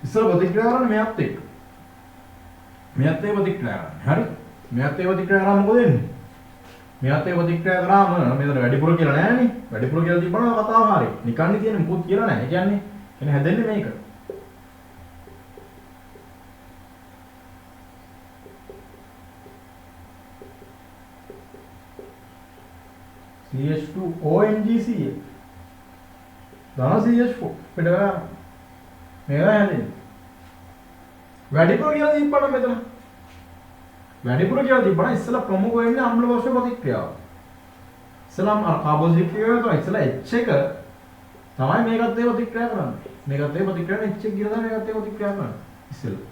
ඉස්සර ප්‍රතික්‍රියා කරන්නේ මෙයත් එක්ක. මෙයත් එක්ක ප්‍රතික්‍රියා කරන්නේ. හරි. මෙයත් එක්ක ප්‍රතික්‍රියා කරාම මොකද වෙන්නේ? මෙයාත් ඒ ප්‍රතික්‍රියා කරාම මෙතන වැඩිපුර කියලා නෑනේ. වැඩිපුර කියලා තිබ්බම කතාව හරි. නිකන් තියෙන්නේ මොකුත් කියලා නෑ. ඒ කියන්නේ හැදෙන්නේ මේක. CH2ONGCA. ධන CH4 පිට ගන්න. මේවා හැදෙන්නේ. වැඩිපුර කියලා තිබ්බම මෙතන. වැඩිපුර කියලා තිබ්බම ඉස්සෙල්ලා ප්‍රමුඛ වෙන්නේ අම්ල වර්ෂ ප්‍රතික්‍රියාව. ඉස්සෙල්ලාම අර කාබෝසිලික් එක ඉස්සෙල්ලා H එක තමයි මේකත් ඒ ප්‍රතික්‍රියා කරන්නේ. මේකත් ඒ ප්‍රතික්‍රියාවෙන් H එක කියලා තමයි මේකත් ඒ ප්‍රතික්‍රියා කරන්නේ. ඉස්සෙල්ලා.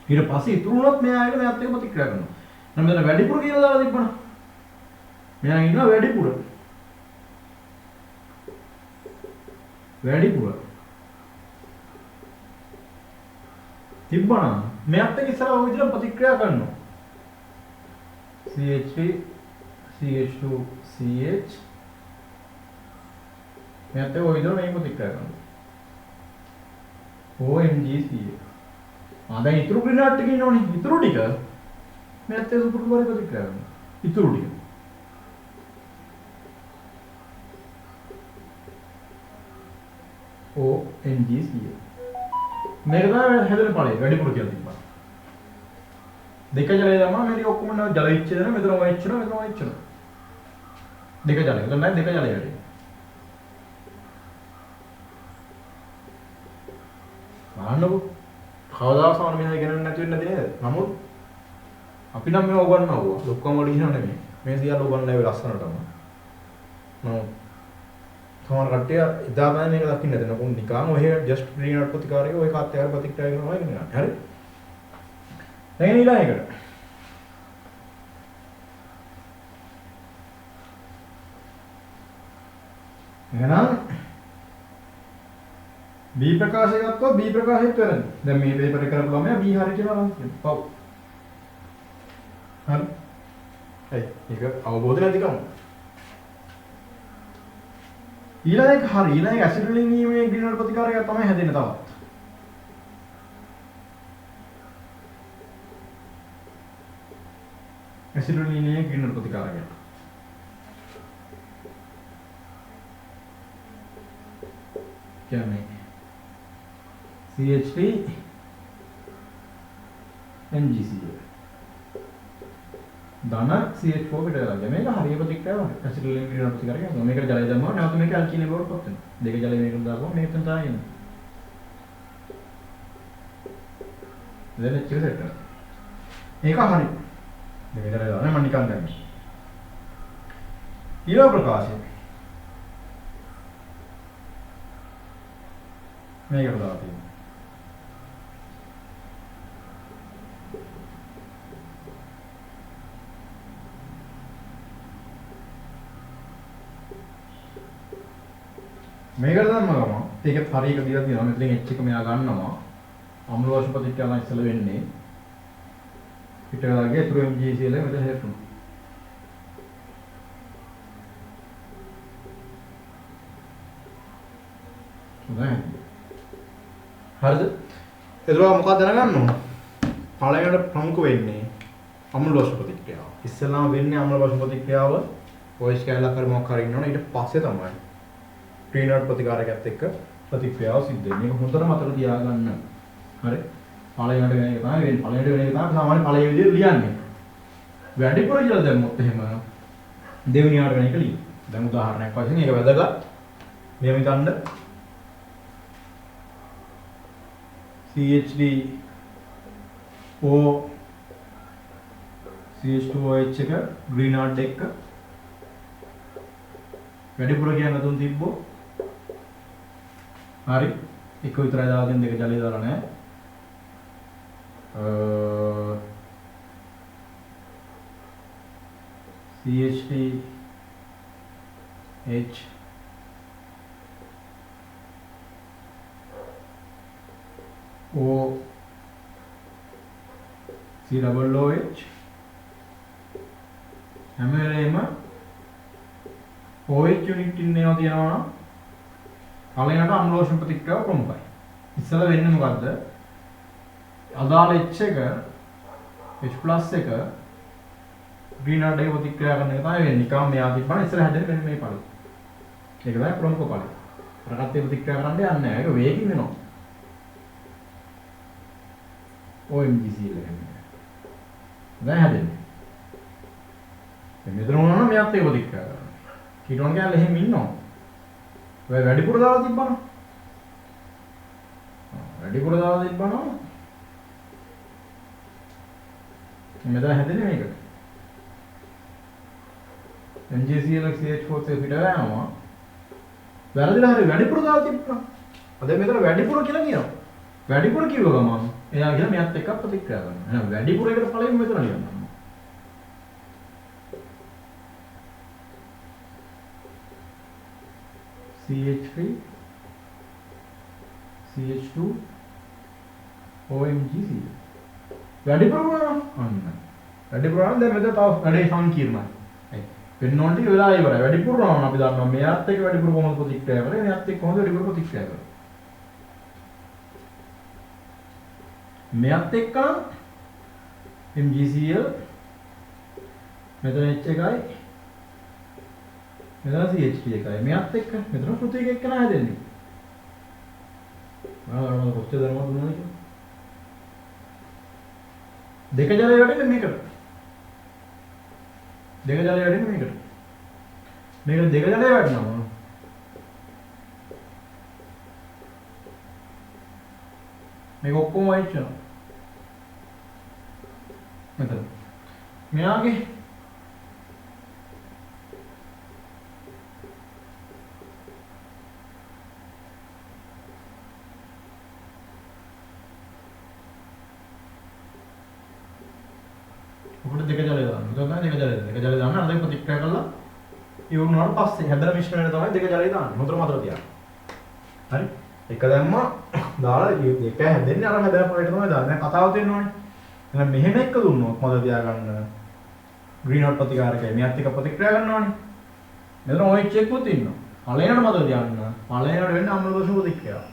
ඊට පස්සේ ඉතුරු වුණොත් මෙයා ආයෙත් මේකත් ඒ ප්‍රතික්‍රියා කරනවා. නම් මෙතන වැඩිපුර කියලා දාලා තිබ්බම මෙයා ඉන්නවා වැඩිපුර. වැඩිපුර. තිබ්බනම් මෙයාත් එක්ක ඉස්සරහ ඔය විදිහට ප්‍රතික්‍රියා කරනවා. CH3 CH2 CH මෙයාත් එක්ක ඔය විදිහට මේක ප්‍රතික්‍රියා කරනවා. ONGCA. දැන් ඉතුරු ග්‍රීනාට් ටික ඉන්නෝනේ. ඉතුරු ටික මෙයාත් එක්ක සුපුරුදු වල ප්‍රතික්‍රියා කරනවා. ඉතුරු ටික. ONGCA. මේක තමයි හැදෙන ඵලය වැඩිපුර කියලා තිබ්බා. දෙක ජලය තමයි මේක ඔක්කොම ජල විච්ඡේදන මෙතන OH වෙනවා මෙතන OH වෙනවා. දෙක ජලය. එතන නෑ දෙක ජලය වැඩි. බලන්නකො. කවදාවත් සමන මෙහෙම ඉගෙනන්න නැති වෙන්නේ නැති නේද? නමුත් අපි නම් මේව උගන්වනවා. ලොක්කම වල ඉන්නව නෙමෙයි. මේ සියල්ල උගන්වන්නේ ලස්සනටම. නමුත් සමහර කට්ටිය එදා තමයි මේක දකින්න නැතන කොහොම නිකන් ඔය ජස්ට් ග්‍රීනාට් ප්‍රතිකාරයක ඔය කාත්‍යකාර ප්‍රතික්‍රියා කරනවා ඉගෙන ගන්න. හරි. දැන් ඊළඟට එහෙනම් B ප්‍රකාශය ගත්තොත් B ප්‍රකාශයත් වැරදි. දැන් මේ පේපර් එක කරපුවාම B හරි කියලා නම් කියනවා. ඔව්. හරි. ඒක අවබෝධ නැතිකම. ඊළඟ හරි ඊළඟ ඇසිඩිලින් නීමේ ග්‍රීනාට් ප්‍රතිකාරය තමයි හැදෙන්නේ තවත්. ඇසිඩිලින් නීමේ ග්‍රීනාට් ප්‍රතිකාරය. කියන්නේ CH3 NGCA. ධන CH4 පිට කරලා මේක හරිය ප්‍රතික්‍රියාවක්. ඇසිඩිලින් ග්‍රීනාට් ප්‍රතිකාරය කියනවා. මේකට ජලය දැම්මම නැවත මේක ඇල්කීන බවට පත් වෙනවා. දෙක ජලය මේකට දාපුවම මේක තමයි එන්නේ. දැන් එච්චර සෙට් කරනවා. මේක හරි. දෙක ජලය දාන්න මම නිකන් ගන්නවා. ඊළඟ ප්‍රකාශය. මේකට දාලා තියෙනවා. මේකට දැම්ම ගමන් ඒකත් හරියක දීලා තියෙනවා. මෙතනින් H එක මෙයා ගන්නවා. අම්ල වර්ෂ ප්‍රතික්‍රියාව ඉස්සෙල්ලා වෙන්නේ. පිට ගාගේ ඉතුරු MgCl එක මෙතන හේතුණා. හරිද? එතකොට මොකක්ද දැනගන්න ඕන? පළවෙනිට ප්‍රමුඛ වෙන්නේ අම්ල වර්ෂ ප්‍රතික්‍රියාව. ඉස්සෙල්ලාම වෙන්නේ අම්ල වර්ෂ ප්‍රතික්‍රියාව OH කැලලක් හරි මොකක් හරි ඉන්නවනේ ඊට පස්සේ තමයි ග්‍රීනාට් ප්‍රතිකාරකයත් එක්ක ප්‍රතික්‍රියාව සිද්ධ වෙන්නේ. මේක හොඳට මතක තියාගන්න. හරි. පළවෙනිට වෙන එක තමයි වෙන්නේ. පළවෙනිට වෙන එක තමයි සාමාන්‍ය පළවෙනි විදිහට ලියන්නේ. වැඩිපුර කියලා දැම්මොත් එහෙම දෙවෙනියට වෙන එක ලියන්න. දැන් උදාහරණයක් වශයෙන් ඒක වැදගත්. මෙහෙම හිතන්න. CH3O CH2OH එක ග්‍රීනාට් එක්ක වැඩිපුර කියන තුන් තිබ්බෝ. හරි. එක විතරයි දාලා තියෙන දෙක ජලය දාලා නැහැ. CH3H O COOH හැම වෙලේම OH යුනිට් ඉන්නේවා තියනවා නම් පළවෙනිට අම්ලෝෂණ ප්‍රතික්‍රියාව ප්‍රමුඛයි. ඉස්සෙල්ලා වෙන්නේ මොකද්ද? අදාළ H එක H+ එක green heart එක ප්‍රතික්‍රියා කරන එක තමයි වෙන්නේ. නිකම් මෙයා තිබ්බම ඉස්සර හැදෙන්නේ මෙන්න මේ ඵලෙ. ඒක තමයි ප්‍රමුඛ ඵලෙ. අරකට ප්‍රතික්‍රියා කරන්න යන්නේ නැහැ. ඒක වේගින් වෙනවා. OMG සීල් එක. දැන් හැදෙන්නේ. මෙතන වුණා නම් මෙයාත් ඒක ප්‍රතික්‍රියා කරනවා. කීටෝන් කැලේ එහෙම ඉන්නවා. ඔය වැඩිපුර දාලා තිබ්බනම්. වැඩිපුර දාලා තිබ්බනම් මෙතන හැදෙන්නේ මේකට. MgCl CH4 පිට යනවා. වැරදිලා හරි වැඩිපුර දාලා තිබ්බනම්. අද මෙතන වැඩිපුර කියලා කියනවා. වැඩිපුර කිව්ව ගමන් එයා කියලා මෙයාත් එක්ක ප්‍රතික්‍රියා කරනවා. එහෙනම් වැඩිපුර එකට ඵලයෙන් මෙතන ලියන්න. CH3 CH2 OMgCl වැඩිපුර වුණා අන්න වැඩිපුර වුණා දැන් මෙතන තව වැඩේ සංකීර්ණයි හරි වෙන්න ටික වෙලා ඉවරයි වැඩිපුර වුණා අපි දන්නවා මෙයාත් එක්ක වැඩිපුර කොහොමද ප්‍රතික්‍රියා කරන්නේ මෙයාත් එක්ක කොහොමද වැඩිපුර ප්‍රතික්‍රියා කරන්නේ මෙයාත් එක්ක MgCl මෙතන H එකයි මෙතන CH3 එකයි මෙයාත් එක්ක මෙතන පෘථිවික එක්ක නෑ හැදෙන්නේ මම කොච්චර දරනවා දුන්නාද කියලා දෙක ජලය වැඩින්නේ මේකට දෙක ජලය වැඩින්නේ මේකට මේකට දෙක ජලය වැඩිනවා මේක ඔක්කොම වයිට් වෙනවා මෙතන මෙයාගේ උකට දෙක ජලය දාන්න. ඒක තමයි දෙක ජලය. දෙක ජලය දාන්න අර ප්‍රතික්‍රියා කරලා ඉවරුනාට පස්සේ හැදෙන මිශ්‍රණයට තමයි දෙක ජලය දාන්නේ. හොඳට මතක තියාගන්න. හරි? එක දැම්මා දාලා දෙක හැදෙන්නේ අර හැදෙන පොලේට තමයි දාන්නේ. දැන් කතාව තේරෙනවනේ. එහෙනම් මෙහෙම එක දුන්නොත් මතක තියාගන්න. Green house ප්‍රතිකාරකයි. මෙයත් එක ප්‍රතික්‍රියා කරනවානේ. මෙතන OH එකකුත් ඉන්නවා. ඵලයට මතක තියාගන්න. ඵලයට වෙන්නේ අම්ල දෝෂ ප්‍රතික්‍රියාව.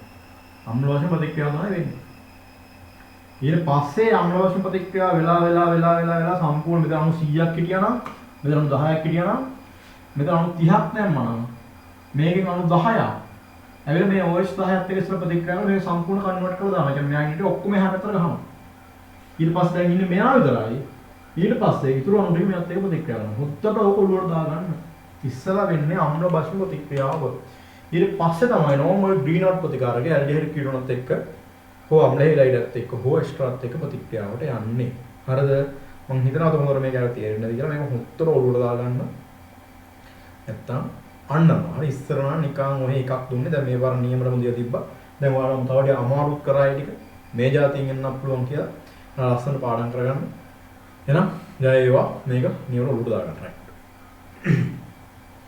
අම්ල දෝෂ ප්‍රතික්‍රියාව තමයි වෙන්නේ. ඊට පස්සේ අම්ල දෝෂ ප්‍රතික්‍රියාව වෙලා සම්පූර්ණ මෙතන අණු 100ක් හිටියා නම් මෙතන අණු 10ක් හිටියා නම් මෙතන අණු 30ක් දැම්මනම් මේකෙන් අණු 10ක් ඇවිල්ලා මේ OH 10ත් එක්ක ඉස්සර ප්‍රතික්‍රියාව මේ සම්පූර්ණ කන්වර්ට් කරලා දානවා. කියන්නේ මෙයා ඉන්නේ ඔක්කොම එහා පැත්තට ගහනවා. ඊට පස්සේ දැන් ඉන්නේ මෙයා විතරයි. ඊට පස්සේ ඉතුරු අණු ටික මෙයාත් එක්ක ප්‍රතික්‍රියා කරනවා. හොත්තට ඕක ඔලුවට දාගන්න. ඉස්සලා වෙන්නේ අම්ල බෂ්ම ප්‍රතික්‍රියාව. ඊට පස්සේ තමයි නෝමල් ග්‍රීන් හවුස් ප්‍රතිකාරකයේ ඇල්ඩිහයිඩ් කීටෝනත් එක්ක හෝ අම්ලහයිලයිඩත් එක්ක හෝ එස්ටරාත් එක්ක ප්‍රතික්‍රියාවට යන්නේ. හරිද? මම හිතනවා තමුන්ට මේක අර තේරෙන්නේ නැති කියලා මේක හොත්තට ඔලුවට දාගන්න. නැත්තම් අන්නනවා. හරි ඉස්සර නම් නිකන් ඔය එකක් දුන්නේ. දැන් මේ වර නියමට මුදියා තිබ්බා. දැන් ඔයාලම තව ටික අමාරුත් කරා ඒ ටික. මේ જાතියෙන් එන්නත් පුළුවන් කියලා ලස්සන පාඩම් කරගන්න. එහෙනම් ජය වේවා මේක නියමට ඔලුවට දාගන්න.